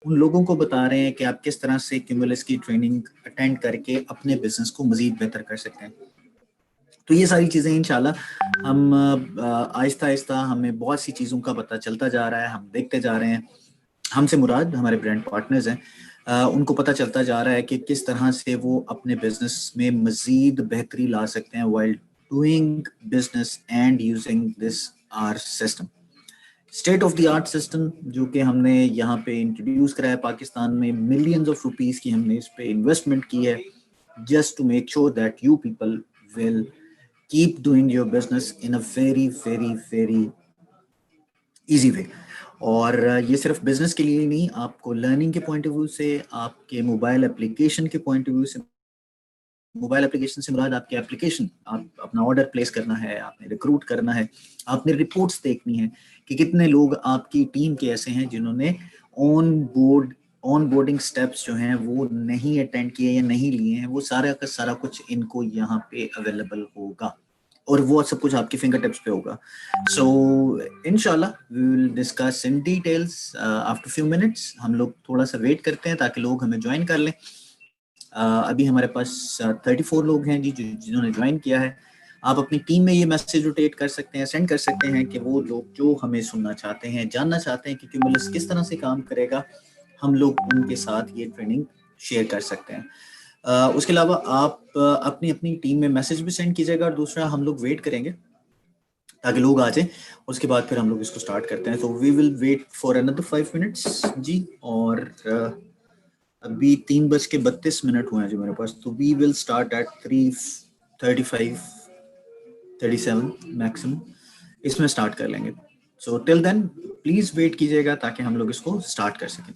उन लोगों को बता रहे हैं कि आप किस तरह से क्यूमुलस की ट्रेनिंग अटेंड करके अपने बिजनेस को मजीद बेहतर कर सकते हैं। तो ये सारी चीज़ें इंशाल्लाह हम आहिस्ता आहिस्ता हमें बहुत सी चीज़ों का पता चलता जा रहा है, हम देखते जा रहे हैं। हमसे मुराद हमारे ब्रांड पार्टनर्स हैं, उनको पता चलता जा रहा है कि किस तरह से वो अपने बिजनेस में मजीद बेहतरी ला सकते हैं while doing business and using this our system, state of the art system, जो कि हमने यहाँ पे इंट्रोड्यूस करा है पाकिस्तान में। मिलियंस ऑफ रुपीस की हमने इस पे इन्वेस्टमेंट की है, just to make sure that you people will keep doing your business in a very very very easy way. और ये सिर्फ बिजनेस के लिए ही नहीं, आपको लर्निंग के पॉइंट ऑफ व्यू से, आपके मोबाइल एप्लीकेशन के पॉइंट ऑफ व्यू से, मोबाइल एप्लीकेशन से मुराद आपके एप्लीकेशन, आप अपना ऑर्डर प्लेस करना है, आपने रिक्रूट करना है, आपने रिपोर्ट्स देखनी है कि कितने लोग आपकी टीम के ऐसे हैं जिन्होंने ऑन बोर्डिंग स्टेप्स जो हैं वो नहीं अटेंड किए या नहीं लिए हैं। वो सारा का सारा कुछ इनको यहाँ पे अवेलेबल होगा और वो सब कुछ आपके फिंगर टिप्स पे होगा। सो इंशाल्लाह we will discuss in details after few minutes. हम लोग थोड़ा सा वेट करते हैं ताकि लोग हमें ज्वाइन कर लें। अभी हमारे पास 34 लोग हैं जी जिन्होंने ज्वाइन किया है। आप अपनी टीम में ये मैसेज रोटेट कर सकते हैं, सेंड कर सकते हैं कि वो लोग जो हमें सुनना चाहते हैं, जानना चाहते हैं कि क्यूमुलस किस तरह से काम करेगा, हम लोग उनके साथ ये ट्रेनिंग शेयर कर सकते हैं। उसके अलावा आप अपनी अपनी टीम में मैसेज भी सेंड कीजिएगा, और दूसरा हम लोग वेट करेंगे ताकि लोग आ जाएं। उसके बाद फिर हम लोग इसको स्टार्ट करते हैं। तो we will wait for another 5 minutes जी। और अभी 3:32 हुए हैं जो मेरे पास, तो we will start at 3:35 37 maximum इसमें स्टार्ट कर लेंगे। So till then please wait कीजिएगा ताकि हम लोग इसको स्टार्ट कर सकें।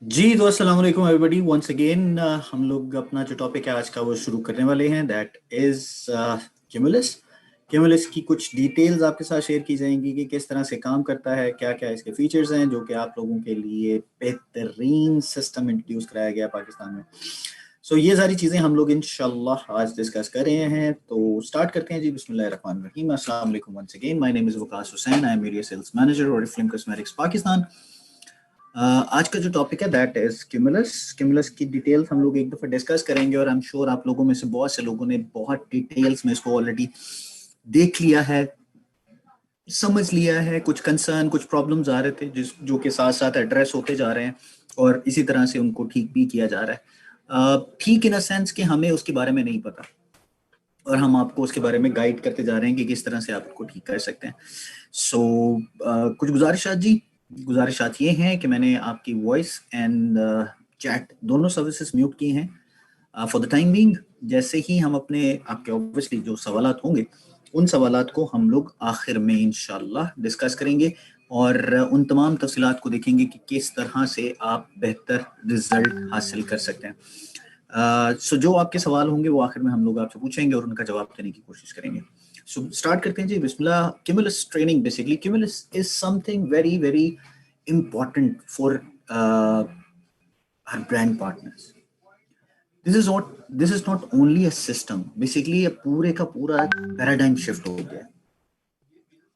जी तो अस्सलाम वालेकुम एवरीबॉडी वंस अगेन। हम लोग अपना जो टॉपिक है आज का वो शुरू करने वाले हैं, दैट इज क्यूमुलस। क्यूमुलस की कुछ डिटेल्स आपके साथ शेयर की जाएंगी कि किस तरह से काम करता है, क्या क्या इसके फीचर्स हैं जो कि आप लोगों के लिए बेहतरीन सिस्टम इंट्रोड्यूस कराया गया पाकिस्तान में। सो ये सारी चीज़ें हम लोग इंशाल्लाह आज डिस्कस कर रहे हैं, तो स्टार्ट करते हैं जी। बिस्मिल्लाहिर्रहमानिर्रहीम। अस्सलाम वालेकुम once again, my name is Waqas Hussain, I am area sales manager और फिल्म कॉस्मेटिक्स पाकिस्तान। आज का जो टॉपिक है दैट इज क्यूमुलस। क्यूमुलस की डिटेल्स हम लोग एक दफ़ा डिस्कस करेंगे और आई एम श्योर आप लोगों में से बहुत से लोगों ने बहुत डिटेल्स में इसको ऑलरेडी देख लिया है, समझ लिया है। कुछ कंसर्न, कुछ प्रॉब्लम्स आ रहे थे जिस जो के साथ साथ एड्रेस होते जा रहे हैं और इसी तरह से उनको ठीक भी किया जा रहा है। ठीक इन अ सेंस कि हमें उसके बारे में नहीं पता और हम आपको उसके बारे में गाइड करते जा रहे हैं कि किस तरह से आप उसको ठीक कर सकते हैं। सो कुछ गुजारिशात जी। गुजारिशात ये हैं कि मैंने आपकी वॉइस एंड चैट दोनों सर्विसेज म्यूट की हैं फॉर द टाइम बीइंग। जैसे ही हम अपने आपके ऑब्वियसली जो सवालात होंगे उन सवालात को हम लोग आखिर में इंशाल्लाह डिस्कस करेंगे और उन तमाम तफसीलात को देखेंगे कि किस तरह से आप बेहतर रिजल्ट हासिल कर सकते हैं। सो जो आपके सवाल होंगे वो आखिर में हम लोग आपसे पूछेंगे और उनका जवाब देने की कोशिश करेंगे। सो स्टार्ट करते हैं जी, बिस्मिल्लाह। Cumulus training, basically cumulus is something very very important for our brand partners. This is not only a system, basically ये पूरे का पूरा पैराडाइम शिफ्ट हो गया।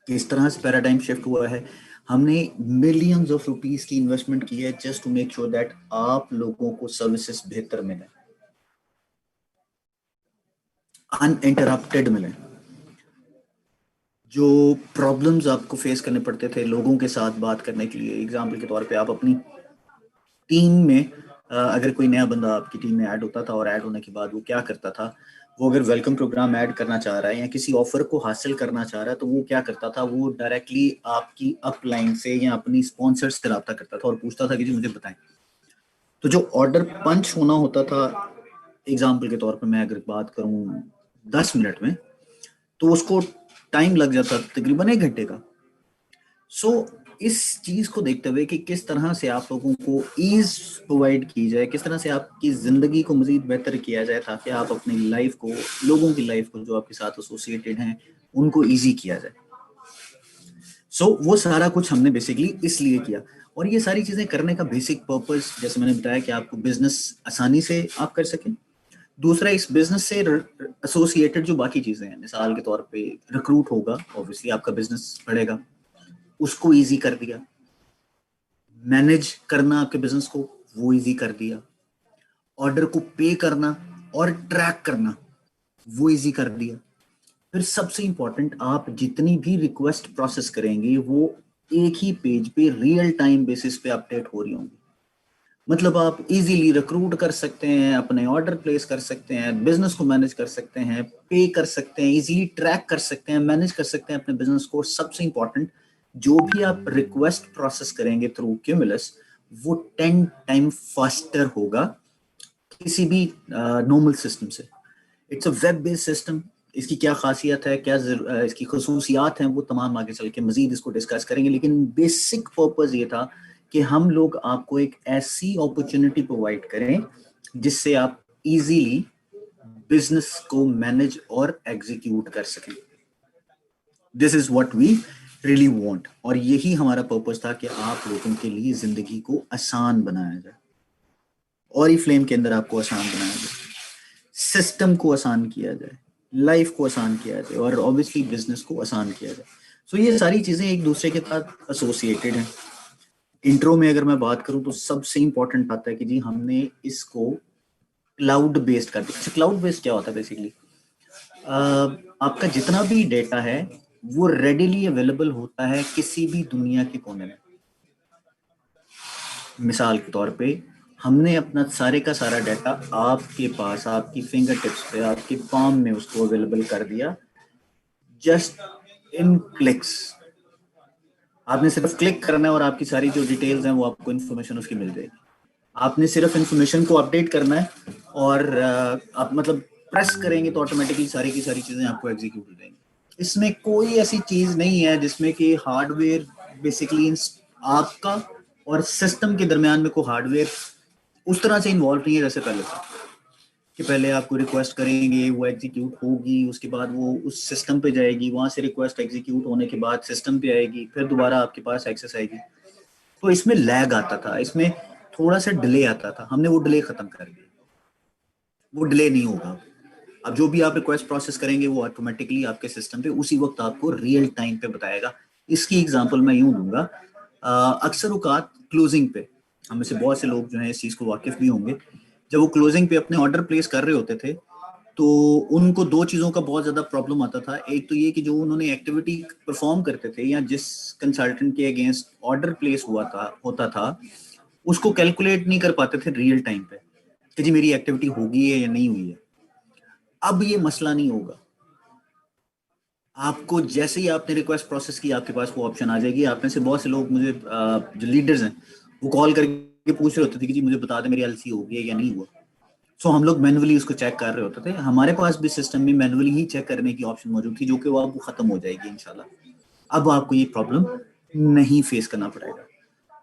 किस तरह से पैराडाइम शिफ्ट हुआ है, हमने मिलियंस ऑफ रुपीस की इन्वेस्टमेंट की है just to make sure that आप लोगों को सर्विसेज बेहतर मिले, अनइंटरप्टेड मिले। जो प्रॉब्लम्स आपको फेस करने पड़ते थे लोगों के साथ बात करने के लिए, एग्जाम्पल के तौर पे आप अपनी टीम में अगर कोई नया बंदा आपकी टीम में ऐड होता था और ऐड होने के बाद वो क्या करता था, वो अगर वेलकम प्रोग्राम ऐड करना चाह रहा है या किसी ऑफर को हासिल करना चाह रहा है तो वो क्या करता था, वो डायरेक्टली आपकी अपलाइन से या अपनी स्पॉन्सर से रब्ता करता था और पूछता था कि जी मुझे बताएं। तो जो ऑर्डर पंच होना होता था, एग्जाम्पल के तौर पर मैं अगर बात करूं 10 मिनट में, तो उसको टाइम लग जाता तकरीबन 1 घंटे का। सो इस चीज को देखते हुए कि किस तरह से आप लोगों को ईज प्रोवाइड की जाए, किस तरह से आपकी जिंदगी को मजीद बेहतर किया जाए ताकि आप अपनी लाइफ को, लोगों की लाइफ को जो आपके साथ एसोसिएटेड हैं उनको ईजी किया जाए। सो वो सारा कुछ हमने बेसिकली इसलिए किया और ये सारी चीजें करने का बेसिक पर्पस जैसे मैंने बताया कि आपको बिजनेस आसानी से आप कर सकें। दूसरा, इस बिजनेस से एसोसिएटेड जो बाकी चीजें हैं, मिसाल के तौर पे रिक्रूट होगा, ऑब्वियसली आपका बिजनेस बढ़ेगा, उसको इजी कर दिया। मैनेज करना आपके बिजनेस को, वो इजी कर दिया। ऑर्डर को पे करना और ट्रैक करना, वो इजी कर दिया। फिर सबसे इंपॉर्टेंट, आप जितनी भी रिक्वेस्ट प्रोसेस करेंगे वो एक ही पेज पे रियल टाइम बेसिस पे अपडेट हो रही होंगी। मतलब आप इजीली रिक्रूट कर सकते हैं, अपने ऑर्डर प्लेस कर सकते हैं, बिजनेस को मैनेज कर सकते हैं, पे कर सकते हैं, इजीली ट्रैक कर सकते हैं, मैनेज कर सकते हैं अपने बिजनेस को। सबसे इंपॉर्टेंट, जो भी आप रिक्वेस्ट प्रोसेस करेंगे थ्रू क्यूमुलस वो 10 टाइम फास्टर होगा किसी भी नॉर्मल सिस्टम से। It's a web based system. इसकी क्या खासियत है, क्या इसकी खसूसियात हैं, वो तमाम आगे चल के मजीद इसको डिस्कस करेंगे, लेकिन बेसिक पर्पस ये था कि हम लोग आपको एक ऐसी अपॉर्चुनिटी प्रोवाइड करें जिससे आप इजीली बिजनेस को मैनेज और एग्जीक्यूट कर सकें। This is what we really want और यही हमारा पर्पस था कि आप लोगों के लिए जिंदगी को आसान बनाया जाए और ई फ्लेम के अंदर आपको आसान बनाया जाए, सिस्टम को आसान किया जाए, लाइफ को आसान किया जाए और ऑब्वियसली बिजनेस को आसान किया जाए। सो ये सारी चीजें एक दूसरे के साथ एसोसिएटेड हैं। इंट्रो में अगर मैं बात करूं तो सबसे इंपॉर्टेंट आता है कि जी हमने इसको क्लाउड बेस्ड कर दिया। क्लाउड बेस्ड क्या होता है बेसिकली, आपका जितना भी डेटा है वो रेडिली अवेलेबल होता है किसी भी दुनिया के कोने में। मिसाल के तौर पे हमने अपना सारे का सारा डाटा आपके पास, आपकी फिंगर टिप्स पे, आपकी पाम में उसको अवेलेबल कर दिया जस्ट इन क्लिक्स। आपने सिर्फ क्लिक करना है और आपकी सारी जो डिटेल्स हैं वो आपको इन्फॉर्मेशन उसकी मिल जाएगी। आपने सिर्फ इन्फॉर्मेशन को अपडेट करना है और आप मतलब प्रेस करेंगे तो ऑटोमेटिकली सारी की सारी चीजें आपको एग्जीक्यूट हो जाएंगी। इसमें कोई ऐसी चीज नहीं है जिसमें कि हार्डवेयर बेसिकली आपका और सिस्टम के दरमियान में कोई हार्डवेयर उस तरह से इन्वॉल्व नहीं है जैसे पहले था, कि पहले आपको रिक्वेस्ट करेंगे, वो एग्जीक्यूट होगी, उसके बाद वो उस सिस्टम पे जाएगी, वहां से रिक्वेस्ट एग्जीक्यूट होने के बाद सिस्टम पे आएगी, फिर दोबारा आपके पास एक्सेस आएगी। तो इसमें लैग आता था, इसमें थोड़ा सा डिले आता था। हमने वो डिले खत्म कर दिया, वो डिले नहीं होगा। अब जो भी आप रिक्वेस्ट प्रोसेस करेंगे वो ऑटोमेटिकली आपके सिस्टम पे उसी वक्त आपको रियल टाइम पे बताएगा। इसकी एग्जांपल मैं यूं दूंगा, अक्सर औकात क्लोजिंग पे हम में से बहुत से लोग जो हैं इस चीज को वाकिफ भी होंगे, जब वो क्लोजिंग पे अपने ऑर्डर प्लेस कर रहे होते थे तो उनको दो चीजों का बहुत ज्यादा प्रॉब्लम आता था। एक तो ये कि जो उन्होंने एक्टिविटी परफॉर्म करते थे या जिस कंसल्टेंट के अगेंस्ट ऑर्डर प्लेस होता था उसको कैलकुलेट नहीं कर पाते थे रियल टाइम पे कि जी मेरी एक्टिविटी होगी है या नहीं हुई है। अब ये मसला नहीं होगा, आपको जैसे ही आपने रिक्वेस्ट प्रोसेस की आपके पास वो ऑप्शन आ जाएगी। आप में से बहुत से लोग मुझे जो लीडर्स हैं वो कॉल करके पूछ रहे होते थे कि जी मुझे बता दें मेरी एलसी हो गई है या नहीं हुआ। सो हम लोग मैनुअली उसको चेक कर रहे होते थे। हमारे पास भी सिस्टम में मैनुअली ही चेक करने की ऑप्शन मौजूद थी, जो कि वो अब खत्म हो जाएगी इंशाल्लाह। अब आपको ये प्रॉब्लम नहीं फेस करना पड़ेगा।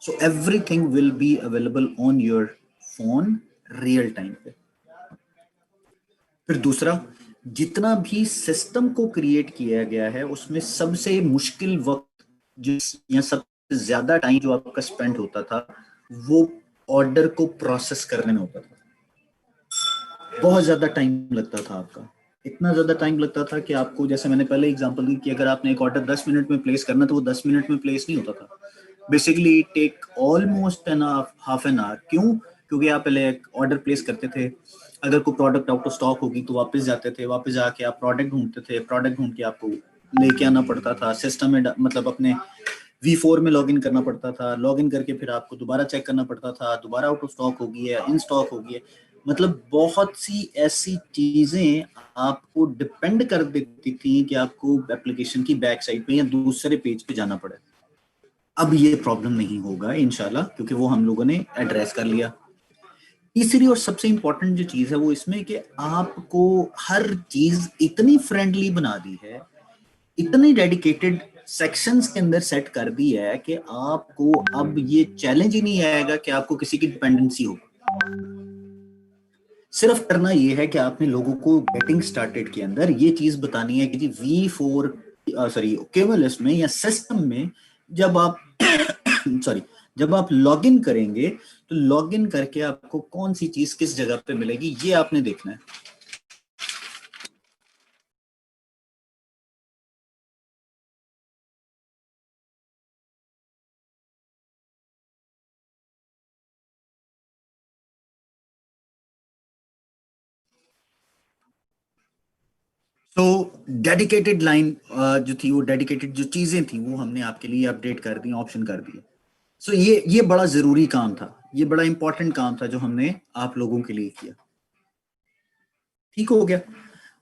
So everything will be available on your phone real time पे। फिर दूसरा, जितना भी सिस्टम को क्रिएट किया गया है उसमें सबसे मुश्किल वक्त जिस या सबसे ज्यादा टाइम जो आपका स्पेंड होता था वो ऑर्डर को प्रोसेस करने में होता था। बहुत ज्यादा टाइम लगता था आपका, इतना ज्यादा टाइम लगता था कि आपको, जैसे मैंने पहले एग्जांपल दी कि अगर आपने एक ऑर्डर 10 मिनट में प्लेस करना तो वो 10 मिनट में प्लेस नहीं होता था। Basically take almost an half an hour. क्यों? क्योंकि आप पहले एक ऑर्डर प्लेस करते थे, अगर कोई प्रोडक्ट आउट ऑफ स्टॉक होगी तो वापस जाते थे, वापस जाके आप प्रोडक्ट ढूंढते थे, प्रोडक्ट ढूंढ के आपको लेके आना पड़ता था सिस्टम में, मतलब अपने V4 में लॉगिन करना पड़ता था, लॉगिन करके फिर आपको दोबारा चेक करना पड़ता था, दोबारा आउट ऑफ स्टॉक होगी है, इन स्टॉक होगी है। मतलब बहुत सी ऐसी चीजें आपको डिपेंड कर देती थी कि आपको एप्लीकेशन की बैक साइड पे या दूसरे पेज पे जाना पड़े। अब ये प्रॉब्लम नहीं होगा इंशाल्लाह, क्योंकि वो हम लोगों ने एड्रेस कर लिया। तीसरी और सबसे इंपॉर्टेंट जो चीज है वो इसमें कि आपको हर चीज इतनी फ्रेंडली बना दी है, इतनी डेडिकेटेड सेक्शंस के अंदर सेट कर दी है कि आपको अब ये चैलेंज ही नहीं आएगा कि आपको किसी की डिपेंडेंसी हो। सिर्फ करना ये है कि आपने लोगों को गेटिंग स्टार्टेड के अंदर ये चीज बतानी है कि जी V4 सॉरी क्यूमुलस में या सिस्टम में जब आप सॉरी जब आप लॉगिन करेंगे तो लॉगिन करके आपको कौन सी चीज किस जगह पे मिलेगी ये आपने देखना है। तो डेडिकेटेड लाइन जो थी, वो डेडिकेटेड जो चीजें थी वो हमने आपके लिए अपडेट कर दी, ऑप्शन कर दिए। सो ये बड़ा जरूरी काम था, ये बड़ा इंपॉर्टेंट काम था जो हमने आप लोगों के लिए किया। ठीक हो गया।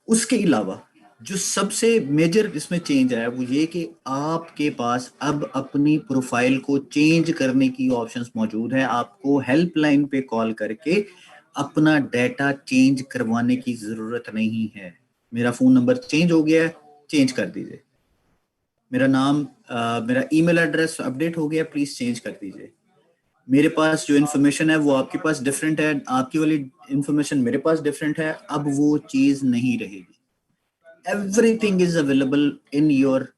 उसके अलावा जो सबसे मेजर इसमें चेंज आया वो ये कि आपके पास अब अपनी प्रोफाइल को चेंज करने की ऑप्शंस मौजूद है। आपको हेल्पलाइन पे कॉल करके अपना डाटा चेंज करवाने की जरूरत नहीं है। मेरा फोन नंबर चेंज हो गया है, चेंज कर दीजिए। मेरा नाम मेरा ईमेल एड्रेस अपडेट हो गया, प्लीज चेंज कर दीजिए। मेरे पास जो इन्फॉर्मेशन है वो आपके पास डिफरेंट है, आपकी वाली इन्फॉर्मेशन मेरे पास डिफरेंट है, अब वो चीज नहीं रहेगी। Everything is available in your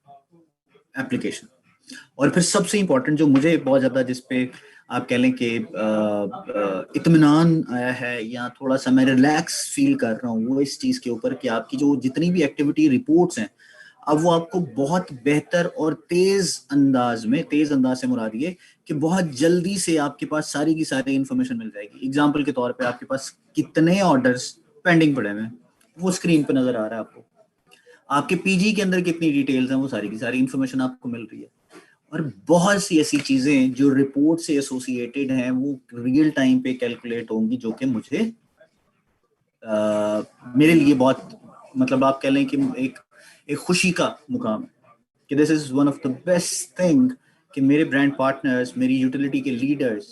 application. और फिर सबसे इंपॉर्टेंट जो मुझे बहुत ज्यादा जिस पे आप कह लें कि इत्मीनान आया है या थोड़ा सा मैं रिलैक्स फील कर रहा हूँ वो इस चीज के ऊपर कि आपकी जो जितनी भी एक्टिविटी रिपोर्ट्स हैं अब वो आपको बहुत बेहतर और तेज अंदाज से मुराद ये कि बहुत जल्दी से आपके पास सारी की सारी इंफॉर्मेशन मिल जाएगी। एग्जाम्पल के तौर पे आपके पास कितने ऑर्डर्स पेंडिंग पड़े हुए हैं वो स्क्रीन पे नजर आ रहा है आपको। आपके पीजी के अंदर कितनी डिटेल्स हैं वो सारी की सारी इंफॉर्मेशन आपको मिल रही है। और बहुत सी ऐसी चीजें जो रिपोर्ट से एसोसिएटेड हैं वो रियल टाइम पे कैलकुलेट होंगी, जो कि मुझे मेरे लिए बहुत, मतलब आप कह लें कि एक एक खुशी का मुकाम है कि this is one of the best thing कि मेरे ब्रांड पार्टनर्स, मेरी यूटिलिटी के लीडर्स,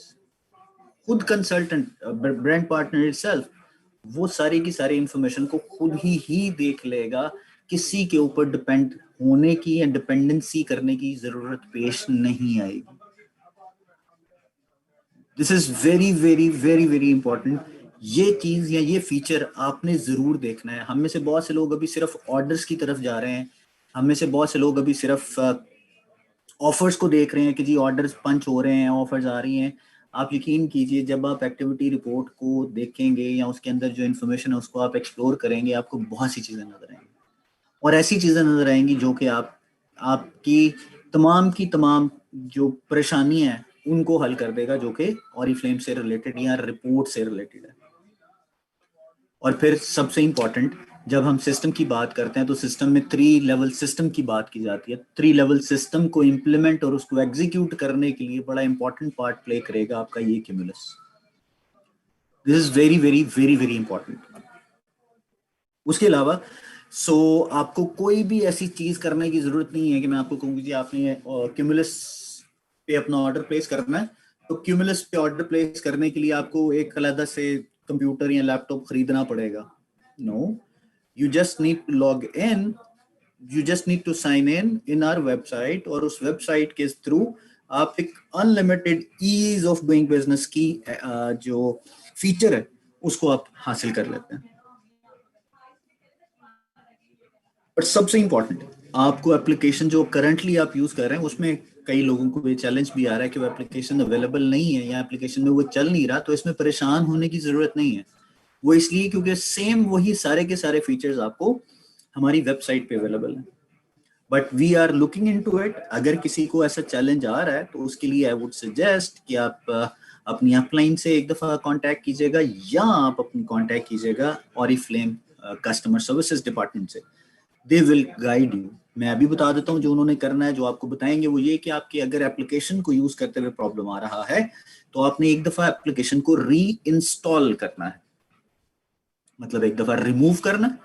खुद कंसल्टेंट ब्रांड पार्टनर इटसेल्फ वो सारी की सारी इंफॉर्मेशन को खुद ही देख लेगा। किसी के ऊपर डिपेंड होने की या डिपेंडेंसी करने की जरूरत पेश नहीं आएगी। This is very very very very important. ये चीज या ये फीचर आपने जरूर देखना है। हम में से बहुत से लोग अभी सिर्फ ऑर्डर्स की तरफ जा रहे हैं, हम में से बहुत से लोग अभी सिर्फ ऑफर्स को देख रहे हैं कि जी ऑर्डर्स पंच हो रहे हैं, ऑफर्स आ रही हैं। आप यकीन कीजिए, जब आप एक्टिविटी रिपोर्ट को देखेंगे या उसके अंदर जो इन्फॉर्मेशन है उसको आप एक्सप्लोर करेंगे, आपको बहुत सी चीज़ें नजर आएंगी, और ऐसी चीज़ें नजर आएंगी जो कि आपकी की तमाम जो परेशानियां हैं उनको हल कर देगा, जो कि ऑरिफ्लेम से रिलेटेड या रिपोर्ट से रिलेटेड है। और फिर सबसे इंपॉर्टेंट, जब हम सिस्टम की बात करते हैं तो सिस्टम में 3 लेवल सिस्टम की बात की जाती है। 3 लेवल सिस्टम को इम्प्लीमेंट और उसको एग्जीक्यूट करने के लिए बड़ा इंपॉर्टेंट पार्ट प्ले करेगा आपका ये cumulus. This is very very very very important. उसके अलावा आपको कोई भी ऐसी चीज करने की जरूरत नहीं है कि मैं आपको कहूँगी जी आपने क्यूमुलस पे अपना ऑर्डर प्लेस करना है, तो क्यूमुलस पे ऑर्डर प्लेस करने के लिए आपको एक अलग से कंप्यूटर या लैपटॉप खरीदना पड़ेगा। No, you just need to log in, you just need to sign in our website, और उस वेबसाइट के थ्रू आप एक unlimited ease of doing business की जो फीचर है उसको आप हासिल कर लेते हैं। बट सबसे इंपॉर्टेंट, आपको एप्लीकेशन जो करंटली आप यूज कर रहे हैं उसमें कई लोगों को ये चैलेंज भी आ रहा है कि वो एप्लीकेशन अवेलेबल नहीं है या एप्लीकेशन में वो चल नहीं रहा, तो इसमें परेशान होने की जरूरत नहीं है। वो इसलिए क्योंकि सेम वही सारे के सारे फीचर्स आपको हमारी वेबसाइट पे अवेलेबल है। But we are looking into it. अगर किसी को ऐसा चैलेंज आ रहा है तो उसके लिए आई वुड सजेस्ट कि आप अपनी अपलाइन से एक दफा कांटेक्ट कीजिएगा, या आप अपनी कांटेक्ट कीजिएगा ऑरिफ्लेम कस्टमर सर्विसेज डिपार्टमेंट से। They will guide you. मैं अभी बता देता हूँ जो उन्होंने करना है। जो आपको बताएंगे वो ये कि आपकी अगर एप्लीकेशन को यूज करते हुए प्रॉब्लम आ रहा है तो आपने एक दफा एप्लीकेशन को री इंस्टॉल करना है, मतलब एक दफा रिमूव करना,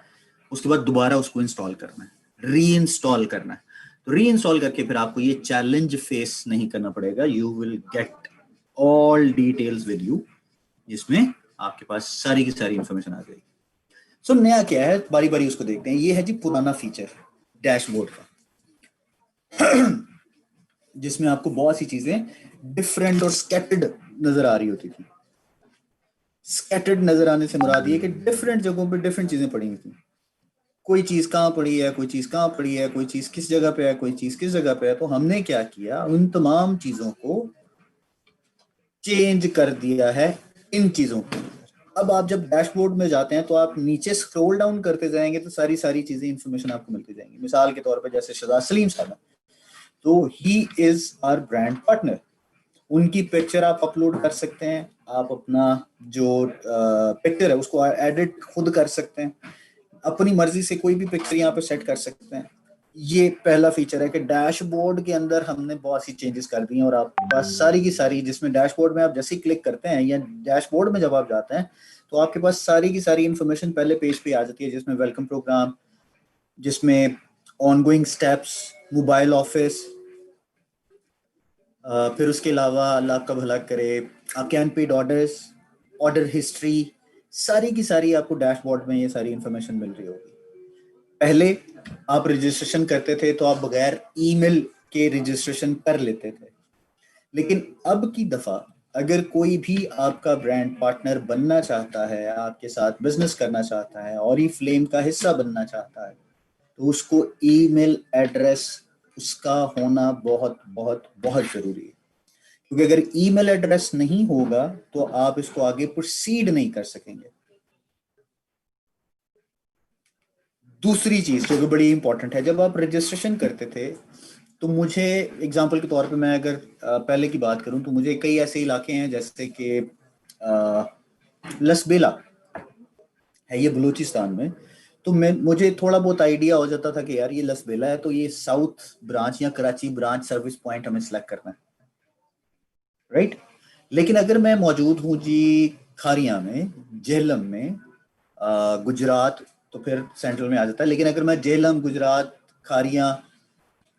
उसके बाद दोबारा उसको इंस्टॉल करना है, री इंस्टॉल करना है। तो री इंस्टॉल करके फिर आपको ये चैलेंज फेस नहीं करना पड़ेगा। You will get all details with you, जिसमें आपके पास सारी की सारी इंफॉर्मेशन आ जाएगी। सो नया क्या है, बारी बारी उसको देखते हैं। ये है जी पुराना फीचर डैशबोर्ड का, जिसमें आपको बहुत सी चीजें डिफरेंट और स्कैटर्ड नजर आ रही होती थी। स्कैटर्ड नजर आने से मुराद ये कि डिफरेंट जगहों पे डिफरेंट चीजें पड़ी हुई थी। कोई चीज कहाँ पड़ी है, कोई चीज कहाँ पड़ी है, कोई चीज किस जगह पे है, कोई चीज किस जगह पे है। तो हमने क्या किया, उन तमाम चीजों को चेंज कर दिया है इन चीजों को। अब आप जब डैशबोर्ड में जाते हैं तो आप नीचे स्क्रॉल डाउन करते जाएंगे तो सारी सारी चीजें इंफॉर्मेशन आपको मिलती जाएंगी। मिसाल के तौर पर जैसे शहजाद सलीम साहब, तो he is our brand partner. उनकी पिक्चर आप अपलोड कर सकते हैं, आप अपना जो पिक्चर है उसको एडिट खुद कर सकते हैं, अपनी मर्जी से कोई भी पिक्चर यहाँ पे सेट कर सकते हैं। ये पहला फीचर है कि डैशबोर्ड के अंदर हमने बहुत सी चेंजेस कर दी हैं, और आपके पास सारी की सारी, जिसमें डैशबोर्ड में आप जैसे ही क्लिक करते हैं या डैशबोर्ड में जब आप जाते हैं तो आपके पास सारी की सारी इंफॉर्मेशन पहले पेज पे आ जाती है, जिसमें वेलकम प्रोग्राम, जिसमें ऑनगोइंग स्टेप्स, मोबाइल ऑफिस, फिर उसके अलावा अल्लाह का भला करे आपके अनपेड ऑर्डर्स, ऑर्डर हिस्ट्री, सारी की सारी आपको डैशबोर्ड में ये सारी इंफॉर्मेशन मिल रही होगी। पहले आप रजिस्ट्रेशन करते थे तो आप बगैर ईमेल के रजिस्ट्रेशन कर लेते थे, लेकिन अब की दफा अगर कोई भी आपका ब्रांड पार्टनर बनना चाहता है, आपके साथ बिजनेस करना चाहता है, ऑरिफ्लेम का हिस्सा बनना चाहता है, तो उसको ईमेल एड्रेस उसका होना बहुत बहुत बहुत जरूरी है। क्योंकि अगर ईमेल एड्रेस नहीं होगा तो आप इसको आगे प्रोसीड नहीं कर सकेंगे। दूसरी चीज जो कि बड़ी इंपॉर्टेंट है, जब आप रजिस्ट्रेशन करते थे तो मुझे एग्जांपल के तौर पे मैं अगर पहले की बात करूं तो मुझे कई ऐसे इलाके हैं जैसे कि लसबेला है, ये बलूचिस्तान में। तो मुझे थोड़ा बहुत आइडिया हो जाता था कि यार ये लसबेला है तो ये साउथ ब्रांच या कराची ब्रांच सर्विस पॉइंट हमें सिलेक्ट करना है, राइट। लेकिन अगर मैं मौजूद हूँ जी खारिया में, जेहलम में, गुजरात, तो फिर सेंट्रल में आ जाता है। लेकिन अगर मैं जेहलम, गुजरात, खारिया,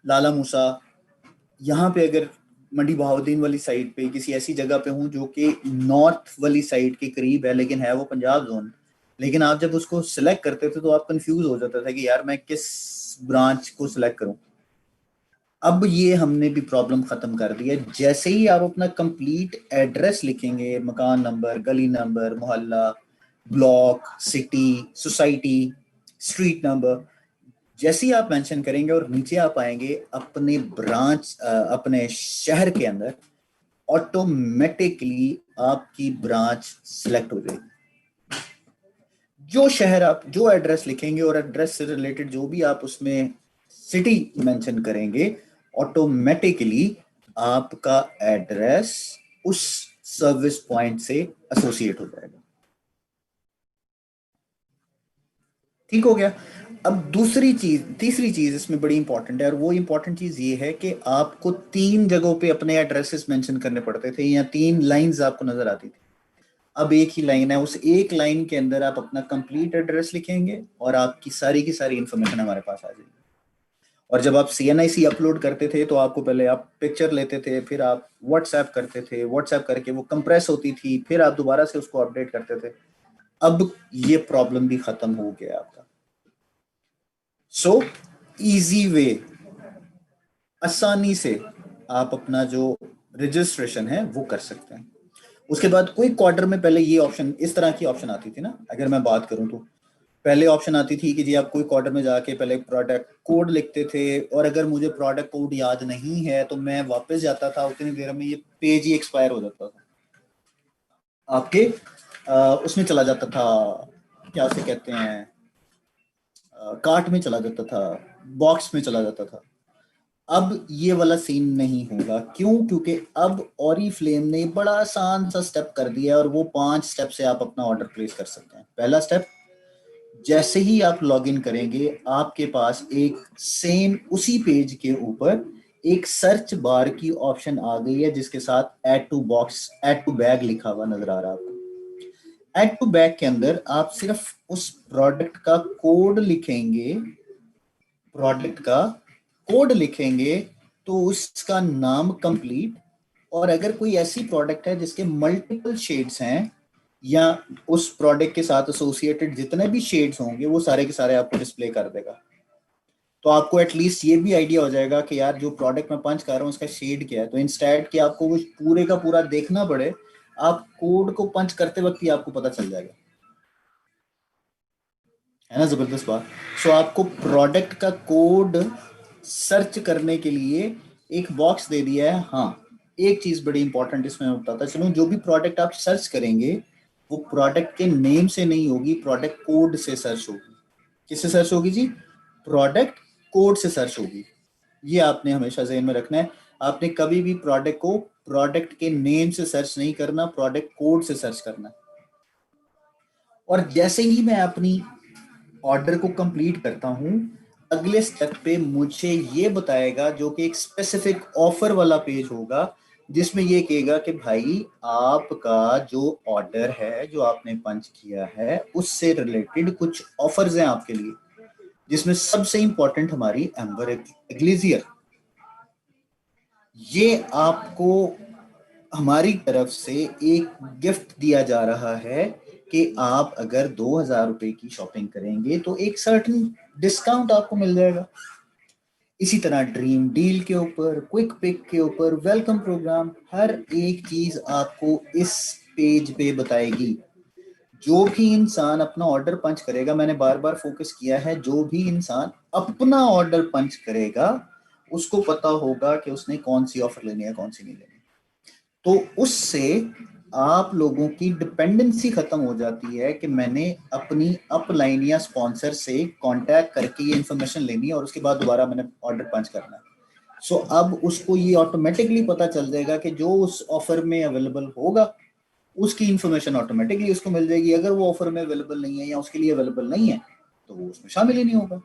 लाला मूसा, यहाँ पे अगर मंडी बहाउद्दीन वाली साइड पे किसी ऐसी जगह पे हूँ जो कि नॉर्थ वाली साइड के करीब है लेकिन है वो पंजाब जोन, लेकिन आप जब उसको सिलेक्ट करते थे तो आप कंफ्यूज हो जाता था कि यार मैं किस ब्रांच को सिलेक्ट करूँ। अब ये हमने भी प्रॉब्लम खत्म कर दी है। जैसे ही आप अपना कंप्लीट एड्रेस लिखेंगे, मकान नंबर, गली नंबर, मोहल्ला, block, city, society, street number, जैसे ही आप मेंशन करेंगे और नीचे आप आएंगे अपने ब्रांच, अपने शहर के अंदर, ऑटोमेटिकली आपकी ब्रांच सिलेक्ट हो जाएगी। जो शहर आप जो एड्रेस लिखेंगे और एड्रेस से रिलेटेड जो भी आप उसमें सिटी मेंशन करेंगे, ऑटोमेटिकली आपका एड्रेस उस सर्विस पॉइंट से एसोसिएट हो जाएगा। ठीक हो गया। अब तीसरी चीज इसमें बड़ी इंपॉर्टेंट है, और वो इंपॉर्टेंट चीज ये है कि आपको 3 जगहों पे अपने एड्रेसेस मेंशन करने पड़ते थे, या 3 लाइंस आपको नजर आती थी। अब एक ही लाइन है, उस एक लाइन के अंदर आप अपना कंप्लीट एड्रेस लिखेंगे और आपकी सारी की सारी इंफॉर्मेशन हमारे पास आ जाएगी। और जब आप CNIC अपलोड करते थे तो आपको पहले आप पिक्चर लेते थे, फिर आप व्हाट्सएप करते थे, व्हाट्सएप करके वो कंप्रेस होती थी, फिर आप दोबारा से उसको अपडेट करते थे। अब ये प्रॉब्लम भी खत्म हो गया आपका। सो इजी वे, आसानी से आप अपना जो रजिस्ट्रेशन है वो कर सकते हैं। उसके बाद क्विक क्वार्टर में पहले ये ऑप्शन, इस तरह की ऑप्शन आती थी ना, अगर मैं बात करूं तो पहले ऑप्शन आती थी कि जी आप क्विक क्वार्टर में जाके पहले प्रोडक्ट कोड लिखते थे, और अगर मुझे प्रोडक्ट कोड याद नहीं है तो मैं वापस जाता था, उतनी देर में ये पेज ही एक्सपायर हो जाता था आपके, उसमें चला जाता था, क्या से कहते हैं, कार्ट में चला जाता था, बॉक्स में चला जाता था। अब ये वाला सीन नहीं होगा। क्यों? क्योंकि अब ऑरिफ्लेम ने बड़ा आसान सा स्टेप कर दिया है, और वो 5 स्टेप से आप अपना ऑर्डर प्लेस कर सकते हैं। पहला स्टेप, जैसे ही आप लॉगिन करेंगे आपके पास एक सेम उसी पेज के ऊपर एक सर्च बार की ऑप्शन आ गई है, जिसके साथ add to box, add to bag लिखा हुआ नजर आ रहा है आपको। ऐड टू बैग के अंदर आप सिर्फ उस प्रोडक्ट का कोड लिखेंगे, प्रोडक्ट का कोड लिखेंगे तो उसका नाम कंप्लीट, और अगर कोई ऐसी प्रोडक्ट है जिसके मल्टीपल शेड्स हैं, या उस प्रोडक्ट के साथ एसोसिएटेड जितने भी शेड्स होंगे वो सारे के सारे आपको डिस्प्ले कर देगा। तो आपको एटलीस्ट ये भी आइडिया हो जाएगा कि यार जो प्रोडक्ट मैं पंच कर रहा हूँ उसका शेड क्या है। तो इंस्टेड कि आपको वो पूरे का पूरा देखना पड़े, आप कोड को पंच करते वक्त ही आपको पता चल जाएगा। है ना जबरदस्त बात। सो आपको प्रोडक्ट का कोड सर्च करने के लिए एक बॉक्स दे दिया है। हाँ, एक चीज बड़ी इंपॉर्टेंट इसमें मैं बताता चलूं, जो भी प्रोडक्ट आप सर्च करेंगे वो प्रोडक्ट के नेम से नहीं होगी, प्रोडक्ट कोड से सर्च होगी। किससे सर्च होगी जी? प्रोडक्ट कोड से सर्च होगी। ये आपने हमेशा ज़हन में रखना है। आपने कभी भी प्रोडक्ट को प्रोडक्ट के नेम से सर्च नहीं करना, प्रोडक्ट कोड से सर्च करना। और जैसे ही मैं अपनी ऑर्डर को कंप्लीट करता हूं, अगले स्टेप पे मुझे ये बताएगा, जो कि एक स्पेसिफिक ऑफर वाला पेज होगा, जिसमें ये कहेगा कि भाई आपका जो ऑर्डर है जो आपने पंच किया है उससे रिलेटेड कुछ ऑफर्स हैं आपके लिए, जिसमें सबसे इंपॉर्टेंट हमारी एम्बर एग्लेजियर। ये आपको हमारी तरफ से एक गिफ्ट दिया जा रहा है कि आप अगर 2,000 रुपए की शॉपिंग करेंगे तो एक सर्टेन डिस्काउंट आपको मिल जाएगा। इसी तरह ड्रीम डील के ऊपर, क्विक पिक के ऊपर, वेलकम प्रोग्राम, हर एक चीज आपको इस पेज पे बताएगी। जो भी इंसान अपना ऑर्डर पंच करेगा, मैंने बार बार फोकस किया है, जो भी इंसान अपना ऑर्डर पंच करेगा उसको पता होगा कि उसने कौन सी ऑफर लेनी है, कौन सी नहीं लेनी। तो उससे आप लोगों की डिपेंडेंसी खत्म हो जाती है कि मैंने अपनी अपलाइन या स्पॉन्सर से कांटेक्ट करके ये इंफॉर्मेशन लेनी है और उसके बाद दोबारा मैंने ऑर्डर पंच करना है। सो अब उसको ये ऑटोमेटिकली पता चल जाएगा कि जो उस ऑफर में अवेलेबल होगा उसकी इंफॉर्मेशन ऑटोमेटिकली उसको मिल जाएगी। अगर वो ऑफर में अवेलेबल नहीं है या उसके लिए अवेलेबल नहीं है तो वो उसमें शामिल ही नहीं होगा।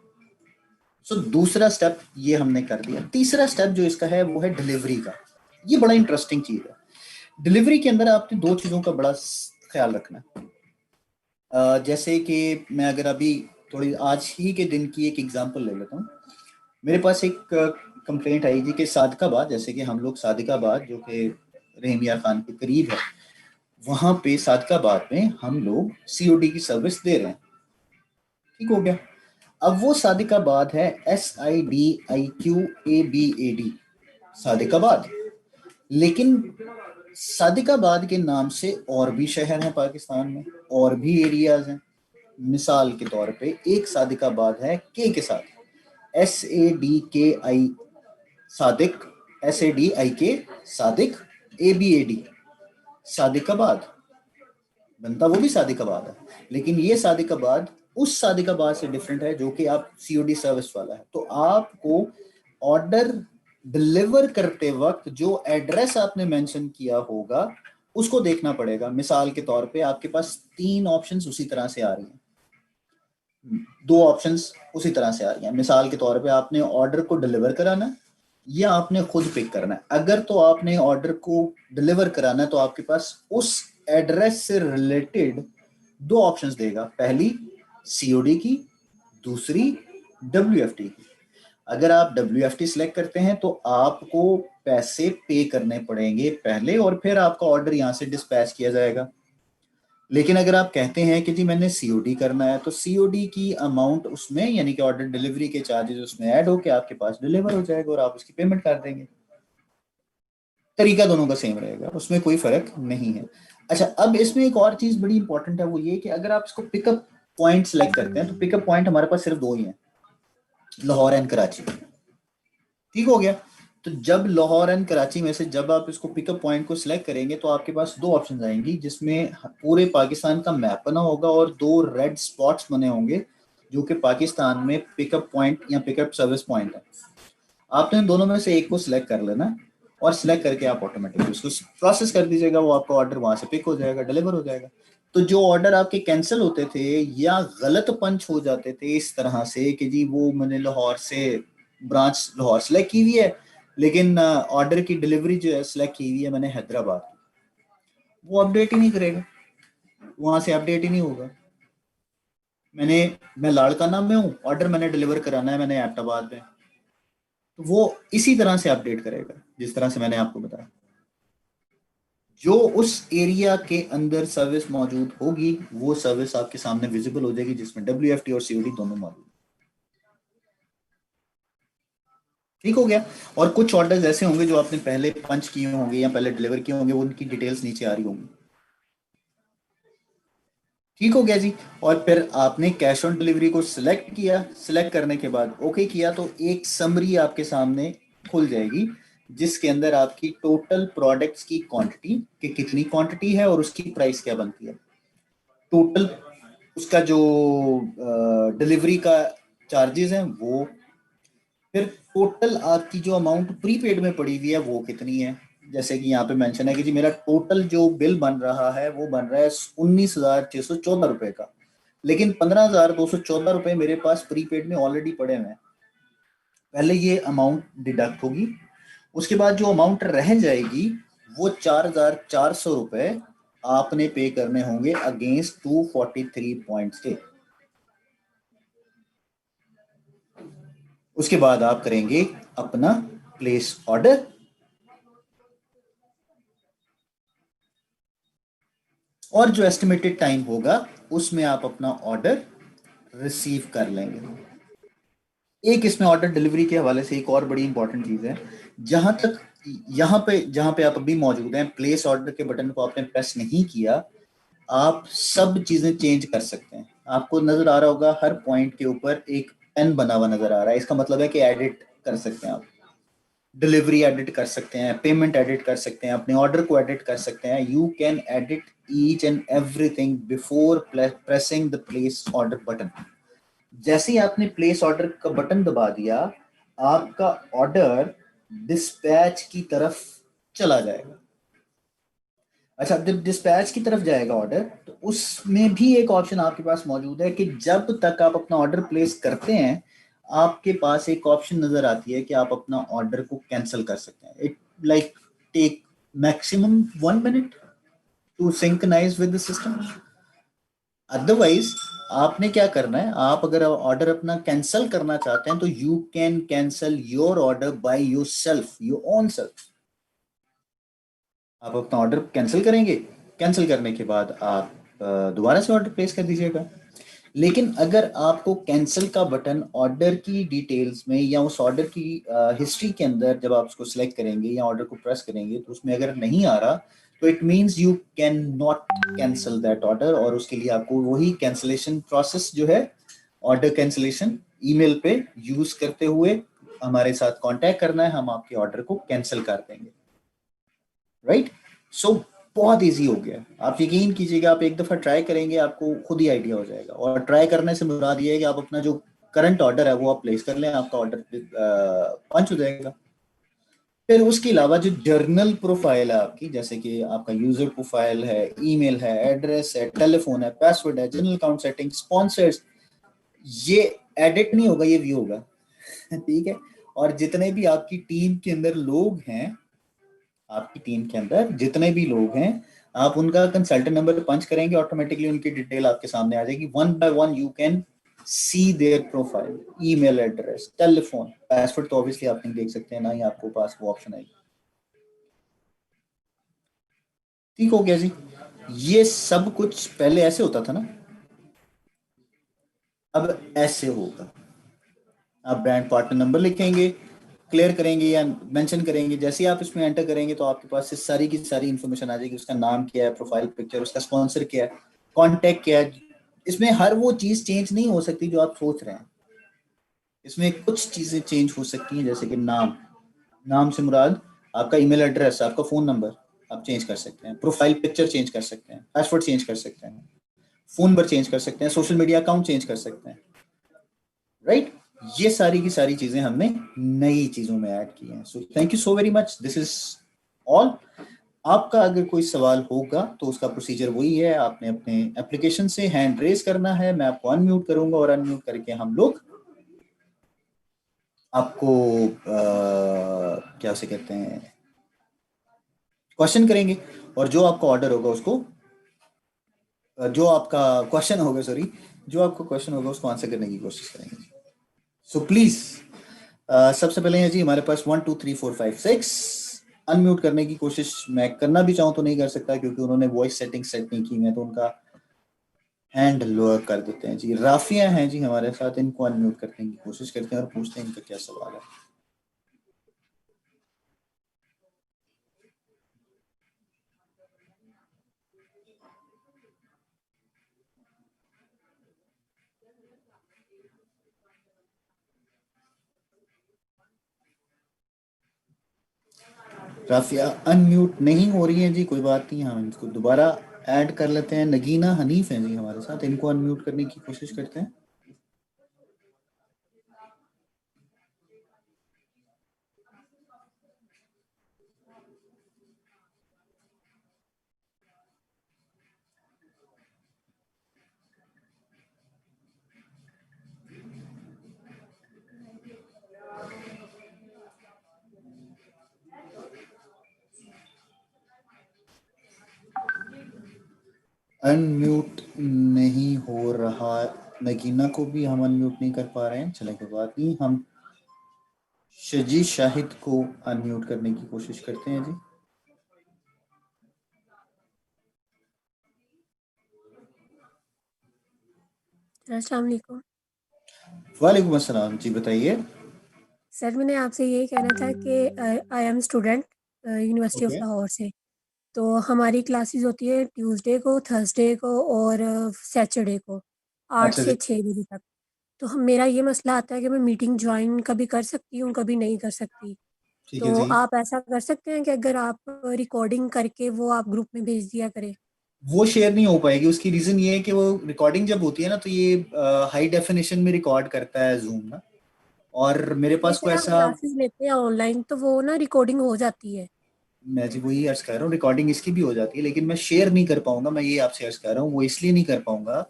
सो दूसरा स्टेप ये हमने कर दिया। तीसरा स्टेप जो इसका है वो है डिलीवरी का। ये बड़ा इंटरेस्टिंग चीज है। डिलीवरी के अंदर आपने 2 चीजों का बड़ा ख्याल रखना है। जैसे कि मैं अगर अभी थोड़ी आज ही के दिन की एक एग्जांपल ले लेता हूँ। मेरे पास एक कंप्लेंट आई थी कि सादिकाबाद, जैसे कि हम लोग सादिकाबाद जो कि रहीम यार खान के करीब है, वहां पे सादिकाबाद में हम लोग COD की सर्विस दे रहे हैं। ठीक हो गया। अब वो सादिकाबाद है SIDIQABAD, सादिकाबाद। लेकिन सादिकाबाद के नाम से और भी शहर हैं पाकिस्तान में, और भी एरियाज हैं। मिसाल के तौर पे एक सादिकाबाद है के साथ, SADKI Sadiq, SADIK Sadiq, ABAD Sadiqabad, बनता वो भी सादिकाबाद है। लेकिन ये सादिकाबाद उस सादिकाबाद से डिफरेंट है जो कि आप COD सर्विस वाला है। तो आपको ऑर्डर डिलीवर करते वक्त जो एड्रेस आपने मेंशन किया होगा उसको देखना पड़ेगा। मिसाल के तौर पे आपके पास 3 ऑप्शंस उसी तरह से आ रही हैं, 2 ऑप्शंस उसी तरह से आ रही हैं। मिसाल के तौर पे आपने ऑर्डर को डिलीवर कराना है या आपने खुद पिक करना है। अगर तो आपने ऑर्डर को डिलीवर कराना है तो आपके पास उस एड्रेस से रिलेटेड 2 ऑप्शंस देगा, पहली COD की, दूसरी WFT की। अगर आप WFT सिलेक्ट करते हैं तो आपको पैसे पे करने पड़ेंगे पहले और फिर आपका ऑर्डर यहां से डिस्पैच किया जाएगा। लेकिन अगर आप कहते हैं कि जी मैंने COD करना है तो COD की अमाउंट उसमें, यानी कि ऑर्डर डिलीवरी के चार्जेस उसमें ऐड होके आपके पास डिलीवर हो जाएगा और आप उसकी पेमेंट कर देंगे। तरीका दोनों का सेम रहेगा, उसमें कोई फर्क नहीं है। अच्छा, अब इसमें एक और चीज बड़ी इंपॉर्टेंट है, वो ये कि अगर आप इसको पिकअप पॉइंट सेलेक्ट करते हैं तो पिकअप पॉइंट हमारे पास सिर्फ 2 ही हैं, लाहौर एंड कराची। ठीक हो गया। तो जब लाहौर एंड कराची में से जब आप इसको पिकअप पॉइंट को सिलेक्ट करेंगे तो आपके पास 2 ऑप्शन आएंगी, जिसमें पूरे पाकिस्तान का मैप बना होगा और 2 रेड स्पॉट्स बने होंगे जो कि पाकिस्तान में पिकअप पॉइंट या पिकअप सर्विस पॉइंट है। आपने इन दोनों में से एक को सिलेक्ट कर लेना और सिलेक्ट करके आप ऑटोमेटिकली उसको प्रोसेस कर दीजिएगा, वो आपका ऑर्डर वहां से पिक हो जाएगा, डिलीवर हो जाएगा। तो जो ऑर्डर आपके कैंसिल होते थे या गलत पंच हो जाते थे इस तरह से कि जी वो मैंने लाहौर से ब्रांच लाहौर सेलेक्ट की हुई है लेकिन ऑर्डर की डिलीवरी जो है सेलेक्ट की हुई है मैंने हैदराबाद, वो अपडेट ही नहीं करेगा, वहां से अपडेट ही नहीं होगा। मैं लाड़काना में हूँ, ऑर्डर मैंने डिलीवर कराना है मैंने एबटाबाद में, तो वो इसी तरह से अपडेट करेगा जिस तरह से मैंने आपको बताया। जो उस एरिया के अंदर सर्विस मौजूद होगी वो सर्विस आपके सामने विजिबल हो जाएगी, जिसमें WFT और COD दोनों मौजूद। ठीक हो गया। और कुछ ऑर्डर्स ऐसे होंगे जो आपने पहले पंच किए होंगे या पहले डिलीवर किए होंगे, उनकी डिटेल्स नीचे आ रही होंगी। ठीक हो गया जी। और फिर आपने कैश ऑन डिलीवरी को सिलेक्ट किया, सिलेक्ट करने के बाद ओके किया तो एक समरी आपके सामने खुल जाएगी जिसके अंदर आपकी टोटल प्रोडक्ट्स की क्वांटिटी, कि कितनी क्वांटिटी है और उसकी प्राइस क्या बनती है, टोटल उसका जो डिलीवरी का चार्जेस हैं वो, फिर टोटल आपकी जो अमाउंट प्रीपेड में पड़ी हुई है वो कितनी है। जैसे कि यहाँ पे मेंशन है कि जी मेरा टोटल जो बिल बन रहा है वो बन रहा है 19,614 रुपए का, लेकिन 15,214 रुपए मेरे पास प्रीपेड में ऑलरेडी पड़े हुए हैं। पहले ये अमाउंट डिडक्ट होगी, उसके बाद जो अमाउंट रह जाएगी वो 4,400 रुपए आपने पे करने होंगे अगेंस्ट 243 पॉइंट्स के। उसके बाद आप करेंगे अपना प्लेस ऑर्डर और जो एस्टिमेटेड टाइम होगा उसमें आप अपना ऑर्डर रिसीव कर लेंगे। एक इसमें ऑर्डर डिलीवरी के हवाले से एक और बड़ी इंपॉर्टेंट चीज है, जहां तक जहां पे आप अभी मौजूद हैं, प्लेस ऑर्डर के बटन को आपने प्रेस नहीं किया, आप सब चीजें चेंज कर सकते हैं। आपको नजर आ रहा होगा हर पॉइंट के ऊपर एक पेन बना हुआ नजर आ रहा है, इसका मतलब है कि एडिट कर सकते हैं आप, डिलीवरी एडिट कर सकते हैं, पेमेंट एडिट कर सकते हैं, अपने ऑर्डर को एडिट कर सकते हैं। You can edit each and everything before pressing the place order button. जैसे ही आपने प्लेस ऑर्डर का बटन दबा दिया आपका ऑर्डर डिस्पैच की तरफ चला जाएगा। अच्छा, जब डिस्पैच की तरफ जाएगा ऑर्डर तो उसमें भी एक ऑप्शन आपके पास मौजूद है कि जब तक आप अपना ऑर्डर प्लेस करते हैं आपके पास एक ऑप्शन नजर आती है कि आप अपना ऑर्डर को कैंसिल कर सकते हैं। It like take maximum 1 minute to synchronise with the system. Otherwise आपने क्या करना है, आप अगर ऑर्डर अपना कैंसिल करना चाहते हैं तो you can cancel your order by your self, your own self. आप अपना ऑर्डर कैंसिल करेंगे, कैंसिल करने के बाद आप दोबारा से ऑर्डर प्लेस कर दीजिएगा। लेकिन अगर आपको कैंसिल का बटन ऑर्डर की डिटेल्स में या उस ऑर्डर की हिस्ट्री के अंदर जब आप उसको सिलेक्ट करेंगे या ऑर्डर को प्रेस करेंगे तो उसमें अगर नहीं आ रहा तो it means you can not cancel that order, और उसके लिए आपको वही कैंसिलेशन प्रोसेस जो है ऑर्डर कैंसिलेशन ईमेल पे यूज करते हुए हमारे साथ कांटेक्ट करना है, हम आपके ऑर्डर को कैंसिल कर देंगे। राइट, सो बहुत इजी हो गया। आप यकीन कीजिएगा, आप एक दफा ट्राई करेंगे आपको खुद ही आइडिया हो जाएगा। और ट्राई करने से मुराद ये है कि आप अपना जो करंट ऑर्डर है वो आप प्लेस कर लें, आपका ऑर्डर पंच हो जाएगा। फिर उसके अलावा जो जर्नल प्रोफाइल है आपकी, जैसे कि आपका यूजर प्रोफाइल है, ईमेल है, एड्रेस है, टेलीफोन है, पासवर्ड है, जनरल अकाउंट सेटिंग, स्पॉन्सर्स, ये एडिट नहीं होगा, ये व्यू होगा। ठीक है, और जितने भी आपकी टीम के अंदर लोग हैं, आपकी टीम के अंदर जितने भी लोग हैं, आप उनका कंसल्टेंट नंबर पंच करेंगे, ऑटोमेटिकली उनकी डिटेल आपके सामने आ जाएगी। One by one you can see there profile, email address, telephone, password तो ऑब्वियसली आप नहीं देख सकते हैं, ना ही आपको पास वो ऑप्शन आएगी। ठीक हो गया जी। ये सब कुछ पहले ऐसे होता था ना, अब ऐसे होगा। आप ब्रांड पार्टनर नंबर लिखेंगे, क्लियर करेंगे या मेंशन करेंगे, जैसे ही आप इसमें एंटर करेंगे तो आपके पास से सारी की सारी इंफॉर्मेशन आ जाएगी। उसका नाम क्या है, प्रोफाइल पिक्चर, उसका स्पॉन्सर क्या है, कॉन्टेक्ट क्या है। इसमें हर वो चीज चेंज नहीं हो सकती जो आप सोच रहे हैं। इसमें कुछ चीजें चेंज हो सकती हैं, जैसे कि नाम, नाम से मुराद आपका ईमेल एड्रेस, आपका फोन नंबर आप चेंज कर सकते हैं, प्रोफाइल पिक्चर चेंज कर सकते हैं, पासवर्ड चेंज कर सकते हैं, फोन नंबर चेंज कर सकते हैं, सोशल मीडिया अकाउंट चेंज कर सकते हैं। राइट, ये सारी की सारी चीजें हमने नई चीजों में ऐड की हैं। So thank you so very much, this is all. आपका अगर कोई सवाल होगा तो उसका प्रोसीजर वही है, आपने अपने एप्लीकेशन से हैंड रेज करना है, मैं आपको अनम्यूट करूंगा और अनम्यूट करके हम लोग आपको क्या से कहते हैं, क्वेश्चन करेंगे। और जो आपका ऑर्डर होगा उसको, जो आपका क्वेश्चन होगा, सॉरी, जो आपका क्वेश्चन होगा उसको आंसर करने की कोशिश करेंगे। सो प्लीज, सबसे पहले है जी हमारे पास 1 2 3 4 5 6। अनम्यूट करने की कोशिश मैं करना भी चाहूँ तो नहीं कर सकता, क्योंकि उन्होंने वॉइस सेटिंग सेट नहीं की है, तो उनका हैंड लोअर कर देते हैं जी। राफिया हैं जी हमारे साथ, इनको अनम्यूट करने की कोशिश करते हैं और पूछते हैं इनका क्या सवाल है। राफिया अनम्यूट नहीं हो रही है जी, कोई बात नहीं, हम इनको दोबारा ऐड कर लेते हैं। नगीना हनीफ हैं जी हमारे साथ, इनको अनम्यूट करने की कोशिश करते हैं। अनम्यूट नहीं हो रहा, नगीना को भी हम अनम्यूट नहीं कर पा रहे हैं। चले कोई बात नहीं, हम शजी शाहिद को अनम्यूट करने की कोशिश करते हैं जी। अस्सलाम वालेकुम। वालेकुम अस्सलाम जी, बताइए। सर मैंने आपसे यही कहना था कि I am student university of okay, Lahore से। तो हमारी क्लासेस होती है ट्यूसडे को, थर्सडे को और सैटरडे को, आठ अच्छा से जी, छः बजे तक। तो हम मेरा ये मसला आता है कि मैं मीटिंग ज्वाइन कभी कर सकती हूँ, कभी नहीं कर सकती। ठीक है तो जी। आप ऐसा कर सकते हैं कि अगर आप रिकॉर्डिंग करके वो आप ग्रुप में भेज दिया करें। वो शेयर नहीं हो पाएगी, उसकी रीजन ये है कि वो रिकॉर्डिंग जब होती है ना तो ये हाई डेफिनेशन में रिकॉर्ड करता है जूम ना, और मेरे पास कोई जैसे हम ऐसा, क्लासेस लेते हैं ऑनलाइन तो वो ना रिकॉर्डिंग हो जाती है। मैं जी वही अर्ज कर रहा हूँ, रिकॉर्डिंग इसकी भी हो जाती है, लेकिन मैं शेयर नहीं कर पाऊंगा। मैं ये आपसे अर्ज कर रहा हूँ, वो इसलिए नहीं कर पाऊंगा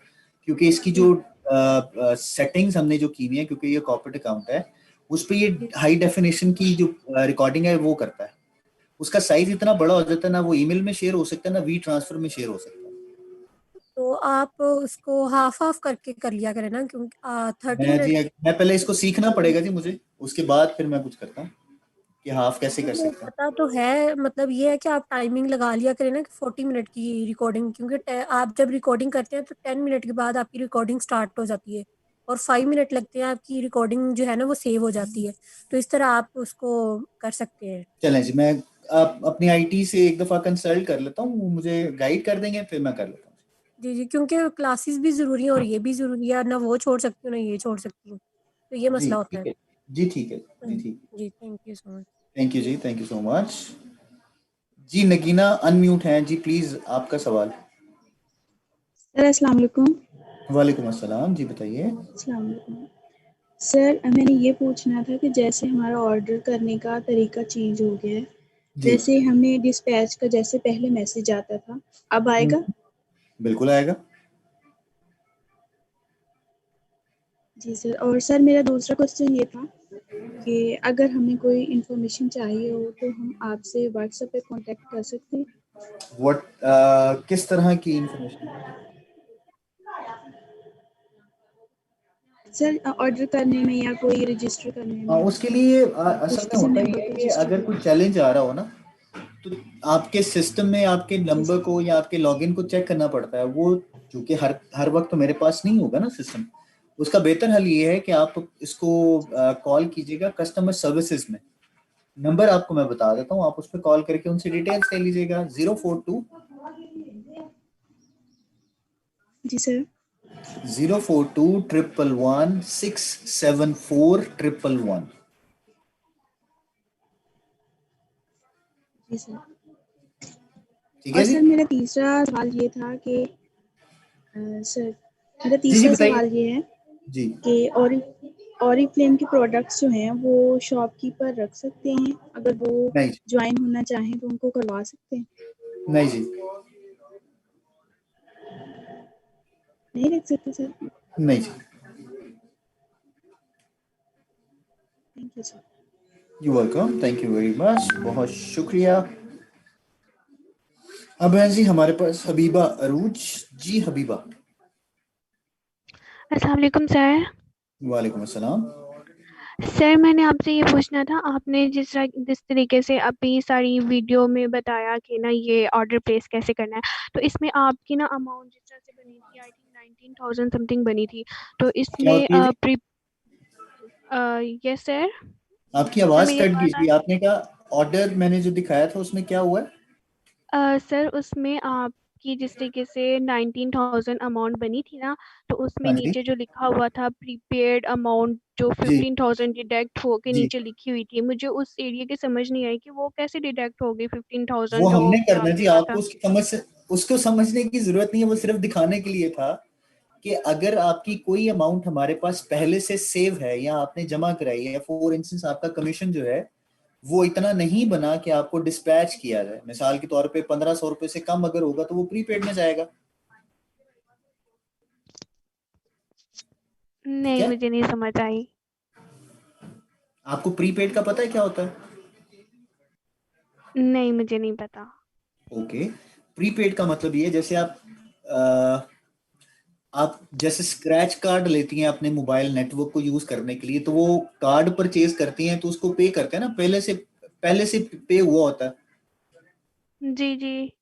क्योंकि इसकी जो जी सेटिंग्स हमने जो की हुई है, क्योंकि ये कॉर्पोरेट अकाउंट है, उस पर ये जी। हाई डेफिनेशन की जो रिकॉर्डिंग है वो करता है। उसका साइज इतना बड़ा हो जाता है ना, वो ईमेल में शेयर हो सकता है ना वी ट्रांसफर में शेयर हो सकता है। तो आप उसको हाफ हाफ करके कर लिया करें ना, क्योंकि 30 मैं जी, मिनट मैं पहले इसको सीखना पड़ेगा जी मुझे, उसके बाद फिर मैं कुछ करता हूँ। कि हाफ कैसे कर मुझे सकते हैं? पता तो है, मतलब ये है कि आप टाइमिंग लगा लिया करें ना कि 40 मिनट की रिकॉर्डिंग, क्योंकि आप जब रिकॉर्डिंग करते हैं तो 10 मिनट के बाद आपकी रिकॉर्डिंग स्टार्ट हो जाती है और 5 मिनट लगते हैं आपकी रिकॉर्डिंग जो है ना वो सेव हो जाती है। तो इस तरह आप उसको कर सकते हैं। चलें जी, मैं आप अपनी आईटी से एक दफ़ा कंसल्ट कर लेता हूँ, वो मुझे गाइड कर देंगे, फिर मैं कर लेता हूँ। जी जी, क्योंकि क्लासेस भी ज़रूरी है और ये भी ज़रूरी है, ना वो छोड़ सकती हूँ ना ये छोड़ सकती हूँ, तो ये जी मसला होता ठीक है। है। जी ठीक है। जी ठीक। जी, thank you so much. Thank you जी, थैंक यू सो मच। जी नगीना अनम्यूट हैं जी, प्लीज़ आपका सवाल। सर अस्सलाम वालेकुम। वालेकुम अस्सलाम, जी बताइए। अस्सलाम वालेकुम। सर मैंने ये पूछना था कि जैसे हमारा ऑर्डर करने का तरीका चेंज हो गया है, जी। जैसे हमें डिस्पैच का जैसे पहले मैसेज आता था, अब आएगा? बिल्कुल आएगा। जी सर। और सर मेरा दूसरा क्वेश्चन ये था कि अगर हमें कोई इन्फॉर्मेशन चाहिए हो तो हम आपसे व्हाट्सएप पे कांटेक्ट कर सकते हैं? व्हाट किस तरह की इंफॉर्मेशन? सर ऑर्डर करने में या कोई रजिस्टर करने में, उसके लिए असल में किसी होता मेंबर ये है को कि रजिस्टर अगर करना। कोई चैलेंज आ रहा हो ना, तो आपके सिस्टम में आपके जी नंबर सर। को या आपके लॉगिन को चेक करना पड़ता है। वो चूंकि हर हर वक्त तो मेरे पास नहीं होगा ना सिस्टम, उसका बेहतर हल ये है कि आप इसको कॉल कीजिएगा कस्टमर सर्विसेज में। नंबर आपको मैं बता देता हूँ, आप उस पर कॉल करके उनसे डिटेल्स ले लीजिएगा। 042 जी सर। 042 111 674 111। जी सर। ठीक और है जी। सर मेरा तीसरा सवाल ये था कि सर मेरा जी जी तीसरा बताइए। सवाल ये है जी कि ऑरिफ्लेम के प्रोडक्ट्स जो हैं वो शॉपकीपर रख सकते हैं, अगर वो नहीं जी, ज्वाइन होना चाहें तो उनको करवा सकते हैं? नहीं जी, नहीं रख सकते सर? नहीं जी। Thank you sir. You welcome, thank you very much, बहुत शुक्रिया। अब है जी हमारे पास हबीबा अरूज। जी हबीबा। अस्सलाम वालेकुम सर। वालेकुम अस्सलाम। सर मैंने आपसे ये पूछना था, आपने जिस तरीके से अभी सारी वीडियो में बताया कि ना ये ऑर्डर प्लेस कैसे करना है, तो इसमें आपकी ना अमाउंट जिस तरह से बनी थी, आई थिंक 19,000 समथिंग बनी थी, तो क्या इसमें होती है जी? प्री यस सर। आपकी सर आवाज मेरी कट गई आवाज़ आ थी, आपने कहा ऑर्डर मैंने जो दिखाया था उसमें क्या हुआ है? सर उसमें आपकी जिस तरीके से 19,000 अमाउंट बनी थी ना, तो उसमें हाँ जी। नीचे जो लिखा हुआ था प्रीपेड अमाउंट जो जी 15,000 डिडक्ट होके जी, नीचे लिखी हुई थी, मुझे उस एरिया की समझ नहीं आई कि वो कैसे डिडक्ट होगी वो 15,000 जो हमने कि करना आपने जी, कहा आपको था। उसको समझने की जरूरत नहीं है, वो सिर्फ दिखाने के लिए था कि अगर आपकी कोई अमाउंट हमारे पास पहले से सेव है या आपने जमा कराई है, फॉर इंस्टेंस आपका कमीशन जो है वो इतना नहीं बना कि आपको डिस्पैच किया जाए, मिसाल के तौर पे 1500 रुपए से कम अगर होगा तो वो प्रीपेड में जाएगा। ठीक नहीं, है। मुझे नहीं समझ आई। आपको प्रीपेड का पता है क्या होता है? नहीं, मुझे नहीं पता। ओके। प्रीपेड का मतलब ये है, जैसे अ, आप जैसे स्क्रैच कार्ड लेती हैं अपने मोबाइल नेटवर्क को यूज करने के लिए, तो वो कार्ड परचेज करती हैं तो उसको पे करते हैं ना, पहले से पे हुआ होता है। जी जी।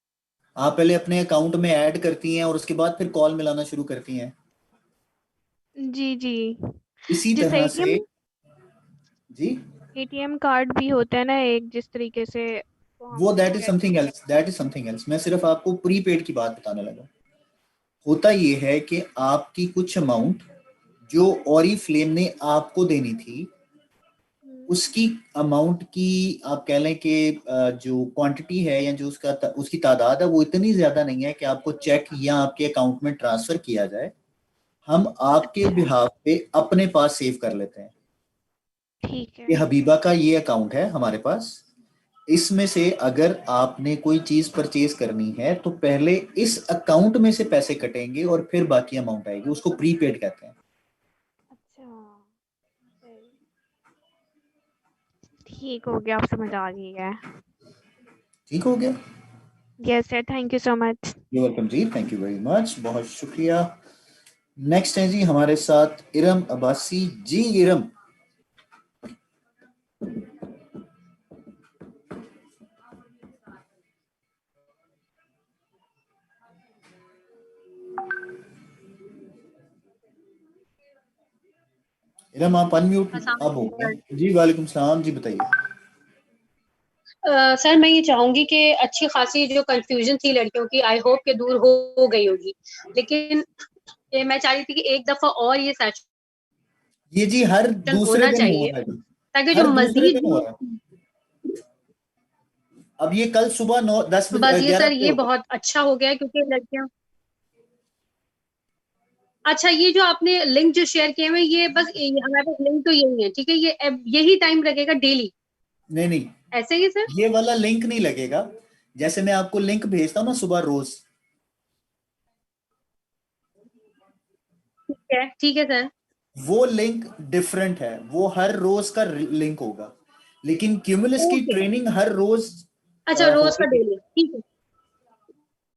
आप पहले अपने अकाउंट में ऐड करती हैं और उसके बाद फिर कॉल मिलाना शुरू करती हैं। जी जी। इसी जैसे तरह एटीएम से। जी। एटीएम कार्ड भी होता है ना एक, जिस तरीके से वो हम वो उसको दैट इज कहते समथिंग हैं। Else, that is something else, मैं सिर्फ आपको प्रीपेड की बात बताने लगा। होता ये है कि आपकी कुछ अमाउंट जो ऑरी फ्लेम ने आपको देनी थी, हम्म। उसकी अमाउंट की आप कह लें कि जो क्वांटिटी है या जो उसकी तादाद है वो इतनी ज्यादा नहीं है कि आपको चेक या आपके अकाउंट में ट्रांसफर किया जाए। हम आपके अच्छा। बिहाफ पे अपने पास सेव कर लेते हैं। ठीक है। ये हबीबा का ये अकाउंट है हमारे पास। इसमें से अगर आपने कोई चीज परचेज करनी है तो पहले इस अकाउंट में से पैसे कटेंगे और फिर बाकी अमाउंट आएगी, उसको प्रीपेड कहते हैं। अच्छा। सही। ठीक हो गया, अब समझ आ गई है। ठीक हो गया। Yes sir, thank you so much. You welcome जी, थैंक यू वेरी मच, बहुत शुक्रिया। नेक्स्ट है जी हमारे साथ इरम अब्बासी। जी इरम। इरम आप अनम्यूट अस्सलाम अब हो वालेकुम गए जी। वालेकुम सलाम जी, बताइए। सर मैं ये चाहूंगी कि अच्छी खासी जो कंफ्यूजन थी लड़कियों की, आई होप के दूर हो गई होगी, लेकिन ये मैं चाह रही थी कि एक दफा और ये सेशन ये जी हर दूसरे होना दिन हो चाहिए, रहा है जी, ताकि जो हर दूसरे मजीद दिन हो रहा है। अब ये कल सुबह 10 बस बजे ये 11 सर बजे ये होगा। बहुत अच्छा हो गया, क्योंकि लड़कियां, अच्छा ये जो आपने लिंक जो शेयर किए हुए ये बस हमारे पास लिंक तो यही है, ठीक है, ये यही टाइम लगेगा डेली, नहीं नहीं, ऐसे ही सर? ये वाला लिंक नहीं लगेगा। जैसे मैं आपको लिंक भेजता हूँ ना सुबह रोज, ठीक है सर। वो लिंक डिफरेंट है, वो हर रोज का लिंक होगा। लेकिन क्यूमुलस की ओके, ट्रेनिंग हर रोज अच्छा रोज का होगी। डेली, ठीक है।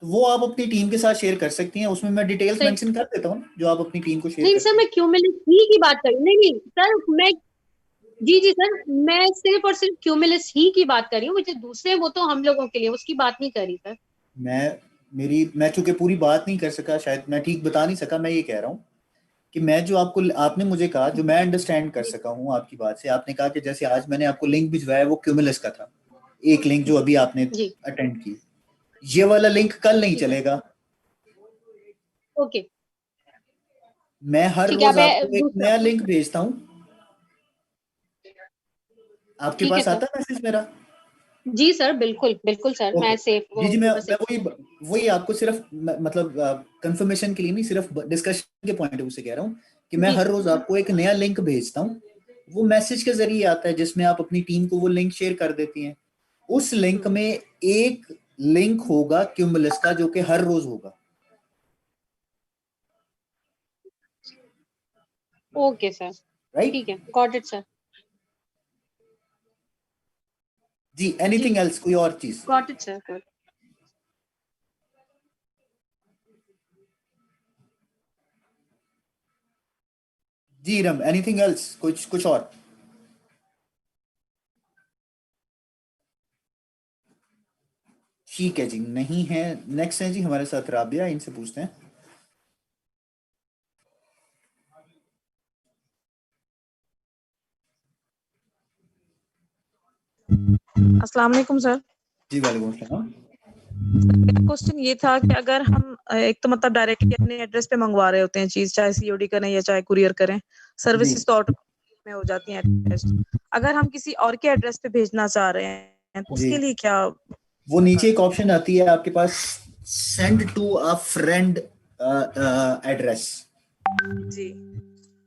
तो वो आप अपनी टीम के साथ शेयर कर सकती हैं, उसमें मैं डिटेल्स सही। मेंशन कर देता हूँ जो आप अपनी टीम को शेयर नहीं सर करती मैं क्यूमुलस ही की बात कर रही हूँ, नहीं नहीं सर मैं, जी जी सर, मैं सिर्फ और सिर्फ क्यूमुलस ही की बात कर रही हूँ, मुझे दूसरे वो तो हम लोगों के लिए उसकी बात नहीं कर रही सर। मैं चूंकि पूरी बात नहीं कर सका, शायद मैं ठीक बता नहीं सका। मैं ये कह रहा हूँ कि मैं जो आपने मुझे कहा, जो मैं अंडरस्टैंड कर जी सका हूँ आपकी बात से, आपने कहा कि जैसे आज मैंने आपको लिंक भिजवाया वो क्यूमुलस का था, एक लिंक जो अभी आपने जी अटेंड की। ये वाला लिंक कल नहीं ठीक है, चलेगा। ओके मैं हर ठीक है, रोज आप आपको एक दूसरा, नया लिंक भेजता हूँ, आपके ठीक है पास सर, आता है मैसेज मेरा? जी सर बिल्कुल बिल्कुल सर, ओके मैं सेफ जी जी, मैं वो मैं वही वही आपको सिर्फ मतलब कंफर्मेशन के लिए नहीं, सिर्फ डिस्कशन के पॉइंट ऑफ व्यू से कह रहा हूँ कि मैं जी हर रोज आपको एक नया लिंक भेजता हूँ। वो मैसेज के जरिए आता है जिसमें आप अपनी टीम को वो लिंक शेयर कर देती हैं। उस लिंक में एक लिंक होगा क्यूमुलस का जो कि हर रोज होगा। ओके सर, राइट ठीक है, गॉट इट सर, जी। जी एनीथिंग एल्स, कोई और चीज? Got it sir. जी रम, एनीथिंग एल्स, कुछ और? ठीक है जी, नहीं है। नेक्स्ट है जी हमारे साथ राबिया, इनसे पूछते हैं। अस्सलाम वालेकुम सर। जी वालेकुम सलाम। मेरा क्वेश्चन ये था कि अगर हम एक तो मतलब डायरेक्टली अपने एड्रेस पे मंगवा रहे होते हैं चीज, चाहे सीओडी करें या चाहे कुरियर करें, जी सर्विसेज तो ऑटो में हो जाती हैं attached। अगर हम किसी और के एड्रेस पे भेजना चाह रहे हैं तो जी, उसके लिए क्या? वो नीचे एक ऑप्शन आती है आपके पास, send to a friend address. जी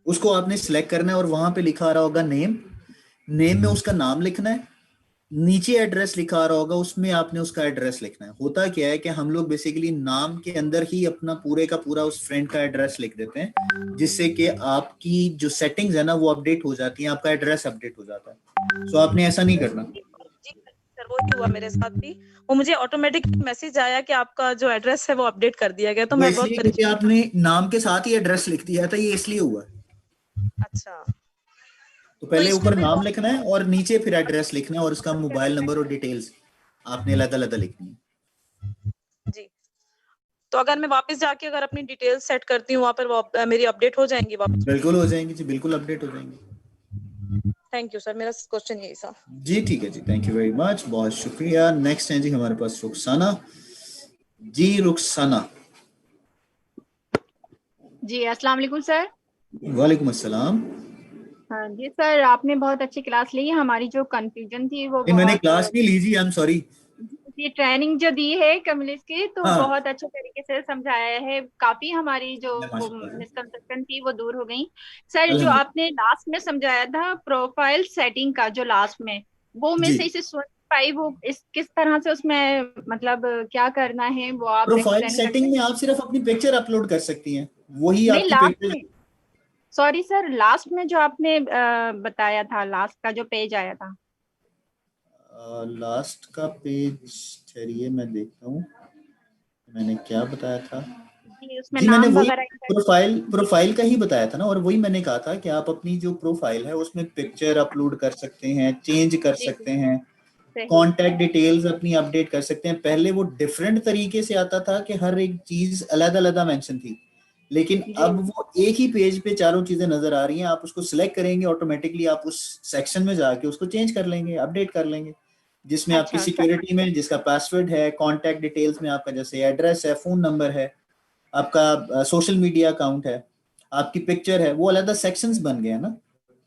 उसको आपने सिलेक्ट करना है और वहां पे लिखा आ रहा होगा नेम। नेम में उसका नाम लिखना है, नीचे एड्रेस लिखा आ रहा होगा, उसमें आपने उसका एड्रेस लिखना है। होता क्या है कि हम लोग बेसिकली नाम के अंदर ही अपना पूरे का पूरा उस फ्रेंड का एड्रेस लिख देते हैं, जिससे कि आपकी जो सेटिंग्स है ना वो अपडेट हो जाती हैं, आपका एड्रेस अपडेट हो जाता है। सो आपने ऐसा नहीं करना। जी सर, वो ही हुआ मेरे साथ भी। वो मुझे ऑटोमेटिक मैसेज आया कि आपका जो एड्रेस है वो अपडेट कर दिया गया, तो वो मैं बहुत इसलिए क्योंकि परेशान। आपने नाम के साथ ही एड्रेस लिख दिया था, ये इसलिए हुआ। अच्छा, तो तो पहले इसमें ऊपर फिर नाम वो लिखना है और नीचे फिर एड्रेस लिखना है, और उसका मोबाइल नंबर और डिटेल्स आपने अलग अलग लिखनी है। जी, तो अगर मैं वापस जाके अगर अपनी डिटेल्स सेट करती हूँ वहाँ पर, वो मेरी अपडेट हो जाएंगी वापस? बिल्कुल हो जाएंगी जी, बिल्कुल अपडेट हो जाएंगी। थैंक यू सर, मेरा क्वेश्चन यही था। जी ठीक है जी, थैंक यू वेरी मच, बहुत शुक्रिया। नेक्स्ट है जी हमारे पास रुखसाना। जी रुखसाना। जी अस्सलाम वालेकुम सर। वालेकुम अस्सलाम। हाँ जी सर, आपने बहुत अच्छी क्लास ली है। हमारी जो कंफ्यूजन थी वो नहीं मैंने बहुत, क्लास नहीं ली जी, आई एम सॉरी। ये ट्रेनिंग जो दी है कम्युनिस्ट की तो हाँ, बहुत अच्छे तरीके से समझाया है। काफी हमारी जो माशाल्लाह, मिसकंसेप्शन थी वो दूर हो गई। सर जो अल्हम्दुलिल्लाह। आपने लास्ट में समझाया था प्रोफाइल सेटिंग का, जो लास्ट में, वो मैं जी, सही से सुन पाई। वो इस किस तरह से उसमें मतलब क्या करना है वो आप प्रोफाइल एक्सप्लेन कर सेटिंग में सकते आप सिर्फ अपनी पिक्चर अपलोड कर सकती हैं, वही हैं? नहीं, आपकी लास्ट पिक्चर। में, सॉरी सर, लास्ट में जो आपने बताया था, लास्ट का जो पेज आया था। लास्ट का पेज, ठहरिए मैं देखता हूँ मैंने क्या बताया था। जी, उसमें जी मैंने नाम वही वगैरह प्रोफाइल जी प्रोफाइल का ही बताया था ना, और वही मैंने कहा था कि आप अपनी जो प्रोफाइल है उसमें पिक्चर अपलोड कर सकते हैं, चेंज कर जी जी सकते हैं, सही। कांटेक्ट डिटेल्स अपनी अपडेट कर सकते हैं। पहले वो डिफरेंट तरीके से आता था कि हर एक चीज अलग अलग मेंशन थी, लेकिन अब वो एक ही पेज पे चारों चीजें नजर आ रही हैं, आप उसको सिलेक्ट करेंगे, ऑटोमेटिकली आप उस सेक्शन में जाके उसको चेंज कर लेंगे, अपडेट कर लेंगे, जिसमें आपकी अच्छा, सिक्योरिटी में जिसका पासवर्ड है, कॉन्टैक्ट डिटेल्स में आपका जैसे एड्रेस है, फोन नंबर है, आपका सोशल मीडिया अकाउंट है, आपकी पिक्चर है, वो अलग सेक्शंस बन गए हैं ना,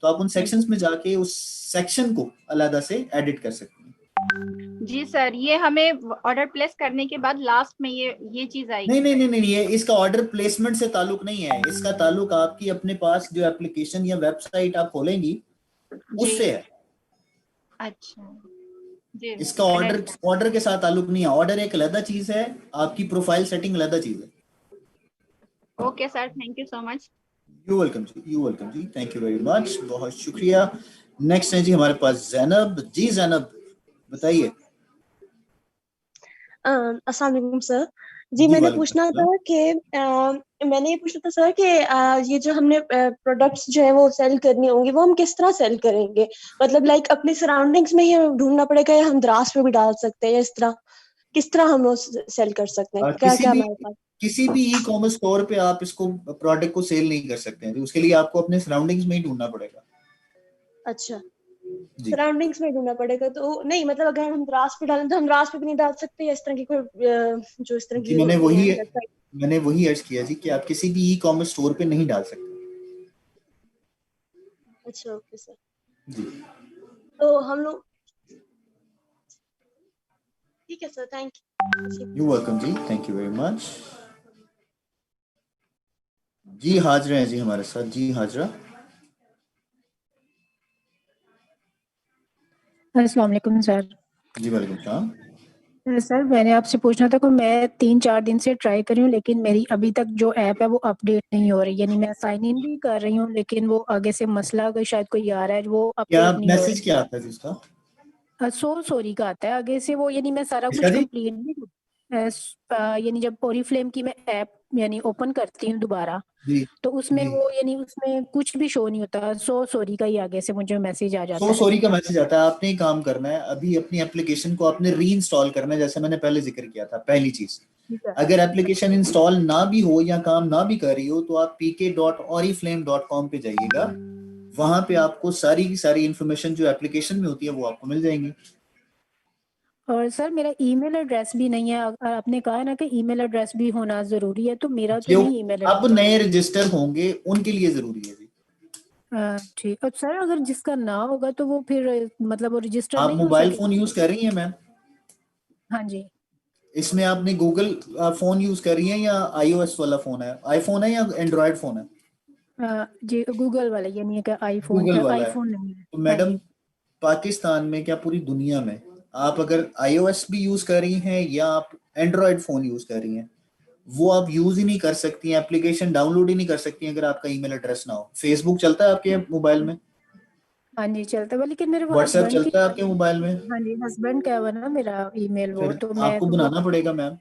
तो आप उन सेक्शंस में जाके उस सेक्शन को अलग से एडिट कर सकते हैं। जी सर, ये हमें ऑर्डर प्लेस करने के बाद लास्ट में ये चीज आएगी? नहीं नहीं नहीं नहीं, ये इसका ऑर्डर प्लेसमेंट से ताल्लुक नहीं है, इसका ताल्लुक आपकी अपने पास जो एप्लीकेशन या वेबसाइट आप खोलेंगी उससे है। अच्छा जी, इसका ऑर्डर के साथ ताल्लुक नहीं है, ऑर्डर एक अलग चीज है, आपकी प्रोफाइल सेटिंग अलग चीज है। Okay sir, thank you so much. You welcome जी, थैंक यू वेरी मच, बहुत शुक्रिया। नेक्स्ट है जी हमारे पास जैनब जी। जैनब बताइए। अस्सलाम वालेकुम सर जी, मैंने पूछना था सर कि ये जो हमने प्रोडक्ट्स जो है वो सेल करनी होंगी, वो हम किस तरह सेल करेंगे? मतलब लाइक अपने सराउंडिंग्स में ही ढूंढना पड़ेगा या हम द्रास पे भी डाल सकते हैं, या इस तरह किस तरह हम लोग सेल कर सकते हैं? क्या क्या हमारे पास? किसी भी ई कॉमर्स स्टोर पे आप इसको प्रोडक्ट को सेल नहीं कर सकते हैं, उसके लिए आपको अपने सराउंडिंग्स में ही ढूंढना पड़ेगा। अच्छा, सराउंडिंग्स में ढूंढना पड़ेगा तो नहीं, मतलब अगर हम द्रास पे डालें तो हम द्रास पे भी नहीं डाल सकते, इस तरह की कोई जो इस तरह की मैंने वही अर्ज किया जी कि आप किसी भी ई कॉमर्स स्टोर पे नहीं डाल सकते। अच्छा ओके सर जी, तो हम लोग ठीक है सर, थैंक यू वेलकम जी, थैंक यू वेरी मच। जी हाजरा है जी हमारे साथ, जी हाजरा। अस्सलाम वालेकुम सर। जी वालेकुम सलाम। सर मैंने आपसे पूछना था कि मैं 3-4 दिन से ट्राई कर रही हूँ, लेकिन मेरी अभी तक जो ऐप है वो अपडेट नहीं हो रही, यानी मैं साइन इन भी कर रही हूँ लेकिन वो आगे से मसला शायद कोई आ रहा है, वो अपडेट नहीं हो मैसेज क्या आता है जिसका? सॉरी का आता है आगे से वो, यानी मैं सारा कुछ कंप्लीट भी यानी जब ओरिफ्लेम की मैं ऐप यानी ओपन करती हूँ दोबारा तो उसमें वो यानी उसमें कुछ भी शो नहीं होता, सॉरी का ही आगे से मुझे मैसेज आ जाता है। सॉरी का मैसेज आता है। आपने काम करना है, अभी अपनी एप्लीकेशन को आपने रीइंस्टॉल करना है, जैसे मैंने पहले जिक्र किया था। पहली चीज, अगर एप्लीकेशन इंस्टॉल ना भी हो या काम ना भी कर रही हो तो आप pk.oriflame.com पे जाइएगा, वहां पे आपको सारी की सारी इंफॉर्मेशन जो एप्लीकेशन में होती है वो आपको मिल जाएंगी। और सर मेरा ईमेल एड्रेस भी नहीं है, आपने कहा ना कि ईमेल एड्रेस भी होना जरूरी है, तो मेरा तो नहीं ईमेल एड्रेस। अब नए रजिस्टर होंगे उनके लिए जरूरी है जी। ठीक। और सर अगर जिसका ना होगा तो वो फिर मतलब वो रजिस्टर आप नहीं हो मोबाइल सकेगा? फोन यूज कर रही हैं मैम? हाँ जी। इसमें आपने गूगल फोन यूज कर रही है या iOS वाला फोन है? आईफोन है या एंड्रॉयड फोन है? जी गूगल वाला, यानी कि आईफोन गूगल वाला है। आईफोन नहीं है। तो मैडम पाकिस्तान में क्या पूरी दुनिया में आप अगर iOS भी यूज कर रही हैं या आप एंड्रॉयड फोन यूज कर रही हैं, वो आप यूज ही नहीं कर सकती हैं, एप्लीकेशन डाउनलोड ही नहीं कर सकती हैं अगर आपका ईमेल एड्रेस ना हो। फेसबुक चलता है आपके मोबाइल में? हाँ जी चलता है, लेकिन मेरे व्हाट्सएप चलता है आपके मोबाइल में? हाँ जी हस्बैंड का है ना मेरा ईमेल, वो फिर तो मैं आपको बनाना पड़ेगा मैम,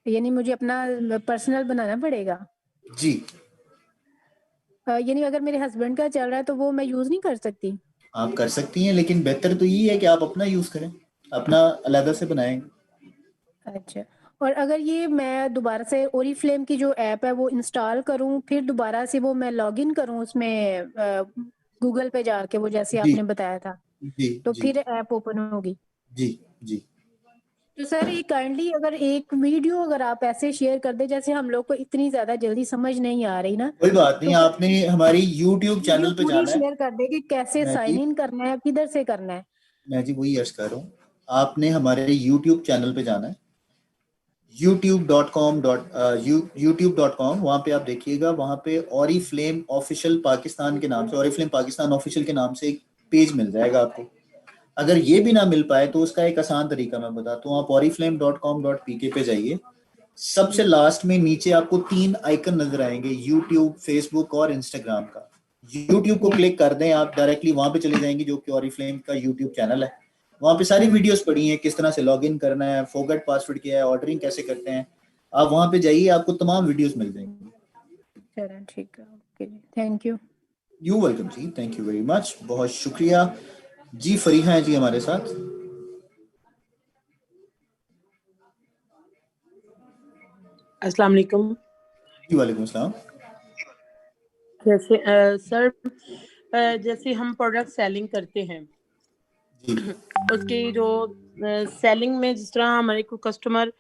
यानी मुझे अपना पर्सनल बनाना पड़ेगा जी। यानी अगर मेरे हस्बैंड का चल रहा है तो वो मैं यूज नहीं कर सकती? आप कर सकती हैं, लेकिन बेहतर तो यही है कि आप अपना यूज करें, अपना अलग से बनाएं। अच्छा, और अगर ये मैं दोबारा से ओरिफ्लेम की जो ऐप है वो इंस्टॉल करूं, फिर दोबारा से वो मैं लॉगिन करूं उसमें गूगल पे जाके, वो जैसे आपने बताया था, तो फिर ऐप ओपन होगी? जी जी। तो सर ये काइंडली अगर एक वीडियो अगर आप ऐसे शेयर कर दे, जैसे हम लोग को इतनी ज्यादा जल्दी समझ नहीं आ रही ना, कोई बात नहीं, तो आपने हमारी YouTube चैनल पे जाना है। शेयर कर दे कि कैसे साइन इन करना है, किधर से करना है। मैं जी वही अर्ज कर रहा हूँ, आपने हमारे YouTube चैनल पे जाना है, youtube.com, वहां पे आप देखिएगा, वहां पे ओरिफ्लेम ऑफिशियल पाकिस्तान के नाम से, ओरिफ्लेम पाकिस्तान ऑफिशियल के नाम से एक पेज मिल जाएगा आपको। अगर ये भी ना मिल पाए तो उसका एक आसान तरीका मैं बताता हूँ, आप oriflame.com.pk पे जाइए, सबसे लास्ट में नीचे आपको 3 आइकन नजर आएंगे, यूट्यूब, फेसबुक और इंस्टाग्राम का। यूट्यूब को क्लिक कर दें, आप डायरेक्टली वहां पे चले जाएंगे जो कि ओरिफ्लेम का यूट्यूब चैनल है। वहां पे सारी वीडियोस पड़ी हैं, किस तरह से लॉगिन करना है, फॉरगेट पासवर्ड क्या है, ऑर्डरिंग कैसे करते हैं, आप वहां पे जाइए, आपको तमाम वीडियोस मिल जाएंगी। चलो ठीक है, okay, thank you. You welcome जी, थैंक यू वेरी मच, बहुत शुक्रिया जी। फरीहा है जी हमारे साथ। अस्सलाम वालेकुम। जी वालेकुम सलाम। जैसे सर जैसे हम प्रोडक्ट सेलिंग करते हैं उसकी जो सेलिंग में जिस तरह हमारे को कस्टमर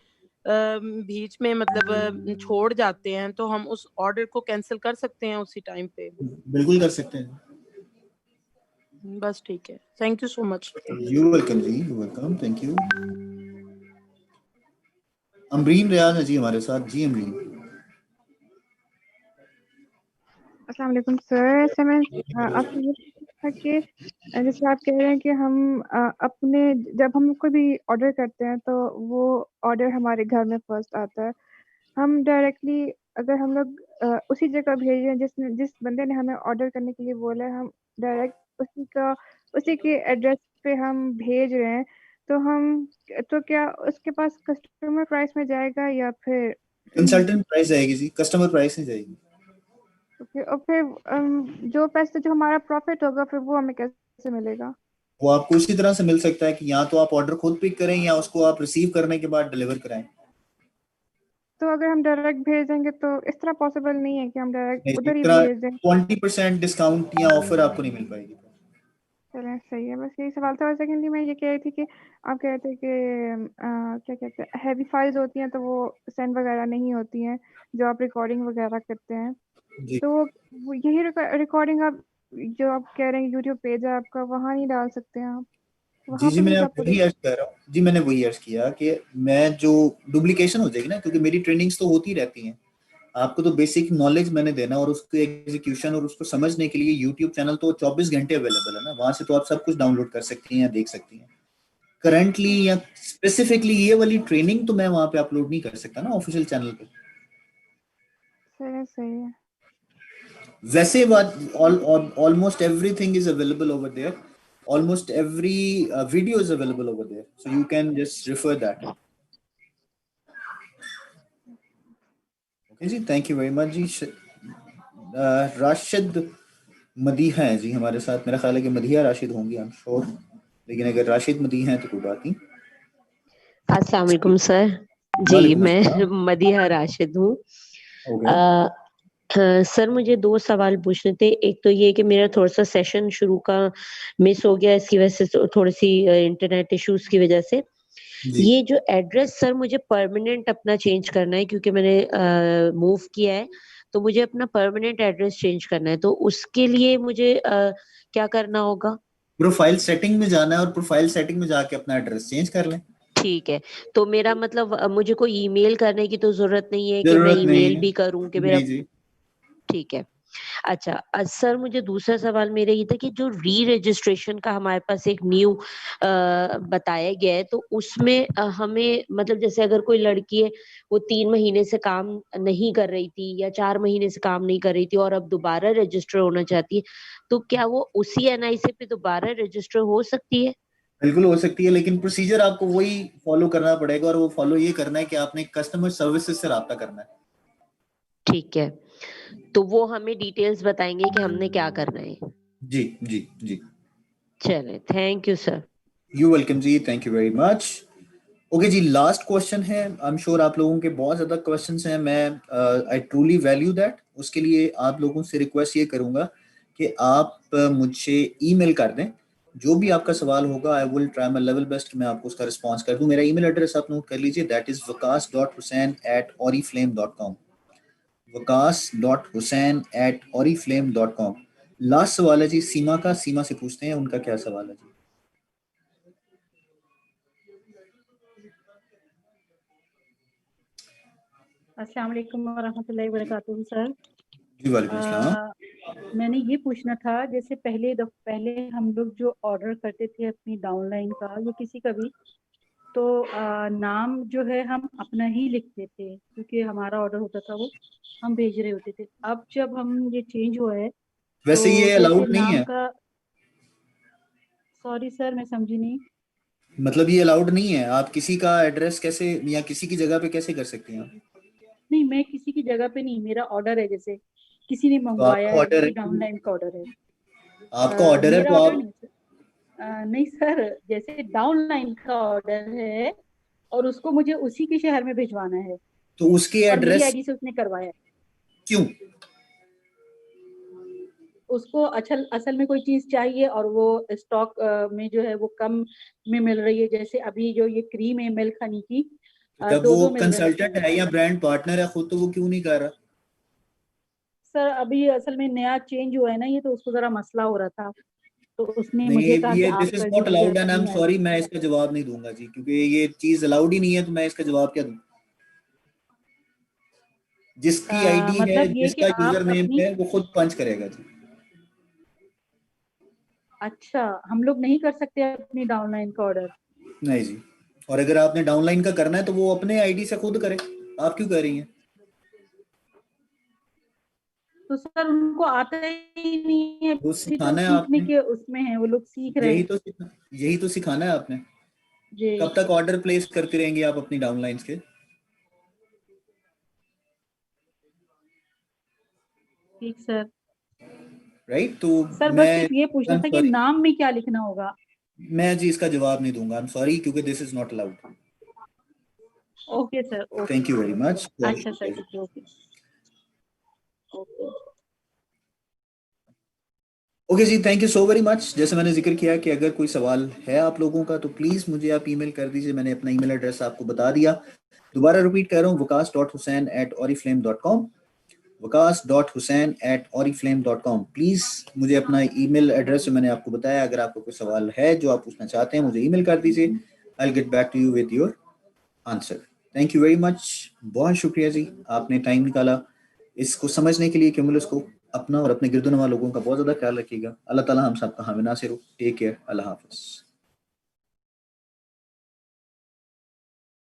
बीच में मतलब छोड़ जाते हैं तो हम उस ऑर्डर को कैंसिल कर सकते हैं उसी टाइम पे? बिल्कुल कर सकते हैं। बस ठीक है, thank you so much. You welcome जी, you welcome, thank you. Amreen Riyaz है जी हमारे साथ। जी अमरीन। अस्सलाम वालेकुम सर। सर मैं आपसे ये पूछना था कि जैसे आप कह रहे हैं कि हम अपने जब हम कोई भी ऑर्डर करते हैं तो वो ऑर्डर हमारे घर में फर्स्ट आता है। हम डायरेक्टली अगर हम लोग उसी जगह भेज रहे हैं जिस बंदे ने हमें ऑर्डर करने के लिए बोला है, हम डायरेक्ट उसी के एड्रेस पे हम भेज रहे हैं, तो क्या उसके पास कस्टमर प्राइस में जाएगा या फिर कंसल्टेंट प्राइस जाएगी जी, कस्टमर प्राइस नहीं जाएगी। और फिर जो पैसे जो हमारा प्रॉफिट होगा फिर वो हमें कैसे मिलेगा? वो आपको उसी तरह से मिल सकता है कि या तो आप ऑर्डर खुद पिक करें या उसको आप रिसीव करने के बाद डिलीवर कराएं। तो अगर हम डायरेक्ट भेज देंगे तो इस तरह पॉसिबल नहीं है कि हम डायरेक्ट उधर ही इस तरह भेज दें? 20% डिस्काउंट या ऑफर आपको नहीं मिल पाएगी। चलें सही है, बस यही सवाल था। और सेकेंडली मैं ये कह रही थी कि आप कह रहे थे कि क्या कहते हैं हैवी फाइल्स होती हैं तो वो सेंड वगैरह नहीं होती हैं जो आप रिकॉर्डिंग वगैरह करते हैं, तो वो यही रिकॉर्डिंग आप जो आप कह रहे हैं यूट्यूब पेज है आपका वहाँ नहीं डाल सकते हैं आप? जी जी, मैंने वही अर्ज कर रहा हूँ जी, मैंने वही अर्ज किया कि मैं जो डुप्लीकेशन हो जाएगी ना, क्योंकि मेरी ट्रेनिंग्स तो होती रहती हैं, आपको तो बेसिक नॉलेज मैंने देना और उसके एग्जीक्यूशन और उसको समझने के लिए यूट्यूब चैनल तो 24 घंटे अवेलेबल है ना, वहां से तो आप सब कुछ डाउनलोड कर सकती हैं या देख सकती हैं। करंटली या स्पेसिफिकली ये वाली ट्रेनिंग तो मैं वहां पे अपलोड नहीं कर सकता ना ऑफिशियल चैनल पे। सही है। वैसे बात almost everything is available over there. Almost every video is available over there, so you can just refer that. Okay ji, thank you very much जी। राशिद मदीहा है जी हमारे साथ। मेरा ख्याल है कि मदीहा राशिद होंगी, आई एम श्योर, लेकिन अगर राशिद मदीहा है तो कोई बात नहीं। अस्सलाम वालेकुम सर जी, मैं मदीहा राशिद हूँ। सर मुझे 2 सवाल पूछने थे। एक तो ये कि मेरा थोड़ा सा सेशन शुरू का मिस हो गया, इसकी वजह से थोड़ी सी इंटरनेट इश्यूज की वजह से। ये जो एड्रेस सर मुझे परमानेंट अपना चेंज करना है, क्योंकि मैंने मूव किया है तो मुझे अपना परमानेंट एड्रेस चेंज करना है, तो उसके लिए मुझे क्या करना होगा? प्रोफाइल सेटिंग में जाना है और प्रोफाइल सेटिंग में जाके अपना एड्रेस चेंज कर लें। ठीक है, तो मेरा मतलब मुझे कोई ईमेल करने की तो जरूरत नहीं है कि मैं ईमेल भी करूं कि मेरा? ठीक है। अच्छा, सर मुझे दूसरा सवाल मेरा ये था कि जो री रजिस्ट्रेशन का हमारे पास एक न्यू बताया गया है, तो उसमें हमें मतलब जैसे अगर कोई लड़की है वो 3 महीने से काम नहीं कर रही थी या 4 महीने से काम नहीं कर रही थी और अब दोबारा रजिस्टर होना चाहती है, तो क्या वो उसी एनआईसी पे दोबारा रजिस्टर हो सकती है? बिल्कुल हो सकती है, लेकिन प्रोसीजर आपको वही फॉलो करना पड़ेगा और वो फॉलो ये करना है कि आपने कस्टमर सर्विसेज से राब्ता करना है। ठीक है, तो वो हमें डिटेल्स बताएंगे कि हमने क्या करना है। जी जी जी, चले, thank you sir. You welcome जी, thank you very much. Okay जी, लास्ट क्वेश्चन है। आई एम श्योर आप लोगों के बहुत ज्यादा क्वेश्चंस हैं, मैं आई ट्रूली वैल्यू दैट। उसके लिए आप लोगों से रिक्वेस्ट ये करूंगा कि आप मुझे ईमेल कर दें जो भी आपका सवाल होगा। I will try my level best कि मैं आपको उसका रिस्पांस कर दूं। मेरा ईमेल एड्रेस आप नोट कर लीजिए, that is waqas.hussain@oriflame.com, waqas.hussain@oriflame.com। Last सवाल है जी सीमा का, सीमा से पूछते हैं उनका क्या सवाल है जी। अस्सलाम वालेकुम वरहमतुल्लाहि वबरकातुहू सर। जी वालेकुम सलाम। मैंने ये पूछना था, जैसे पहले हम लोग जो ऑर्डर करते थे अपनी डाउनलाइन का या किसी का भी, तो नाम जो है हम अपना ही लिखते थे क्योंकि हमारा ऑर्डर होता था वो हम भेज रहे होते थे। अब जब हम ये चेंज हुआ है वैसे तो ये अलाउड नहीं नाम है। का, सॉरी सर मैं समझी नहीं। मतलब ये अलाउड नहीं है, आप किसी का एड्रेस कैसे या किसी की जगह पे कैसे कर सकती हैं? नहीं, मैं किसी की जगह पे नहीं, मेरा ऑर्डर है, जैसे किसी ने मंगवाया है, मेरी डाउनलाइन का ऑर्डर है। आपका ऑर्डर है तो आप नहीं सर, जैसे डाउनलाइन का ऑर्डर है और उसको मुझे उसी के शहर में भिजवाना है तो उसके और मेरी एड्रेस आईडी से उसने करवाया है। क्यों? उसको असल में कोई चीज चाहिए और वो स्टॉक में जो है वो कम में मिल रही है, जैसे अभी जो ये क्रीम है मिल्क हनी की जब दो वो मिल रहे कंसल्टेंट है या ब्रांड पार्टनर है खुद, तो वो क्यों नहीं कर रहा? सर अभी असल में नया चेंज हुआ है ना ये, तो उसको जरा मसला हो रहा था, तो उसने नहीं, मुझे कहा कि ये आप दिस इज कर नॉट दीजिए अलाउड एंड आई एम अपनी सॉरी, मैं इसका जवाब नहीं दूंगा जी, क्योंकि ये चीज अलाउड ही नहीं है, तो मैं इसका जवाब क्या दूं? जिसकी आईडी है, मतलब ये कि जिसका आप यूजर नेम अपनी, है, वो खुद पंच करेगा जी। अच्छा हम लोग नहीं कर सकते अपनी डाउनलाइन का ऑर्डर? नहीं जी, और अगर आपने डाउनलाइन का करना है तो वो अपने आईडी से खुद करे, आप क्यों कर रही हैं? तो सर उनको आता ही नहीं है, वो अभी तो सिखाना है सीखने आपने, के उसमें है, वो लोग सीख रहे हैं। यही तो सिखाना है आपने। जी कब तक ऑर्डर प्लेस करती रहेंगी आप अपनी डाउनलाइंस के? ठीक सर। राइट, तो सर बस मैं सिर्फ ये पूछना था कि सॉरी, नाम में क्या लिखना होगा? मैं जी इसका जवाब नहीं दूंगा, आई एम सॉरी, क्योंकि this is not allowed. Okay sir, okay. Thank you very much. अच्छा सर, ठीक है, ओके ओके। ओके जी, thank you so very much. जैसे मैंने जिक्र किया कि अगर कोई सवाल है आप लोगों का तो प्लीज़ मुझे आप ईमेल कर दीजिए, मैंने अपना ईमेल एड्रेस आपको बता दिया। दोबारा रिपीट कर रहा हूँ, waqas.hussain@oriflame.com, waqas.hussain@oriflame.com। प्लीज़ मुझे अपना ईमेल एड्रेस जो मैंने आपको बताया, अगर आपको कोई सवाल है जो आप पूछना चाहते हैं, मुझे ईमेल कर दीजिए। I will get back to you with your answer. Thank you very much, बहुत शुक्रिया जी, आपने टाइम निकाला इसको समझने के लिए। क्यूमुलस को अपना और अपने गिरदुनवा लोगों का बहुत ज़्यादा ख्याल रखिएगा। अल्लाह ताला हम सबका हामी नासिर हो। टेक केयर, अल्लाह हाफ़िज़।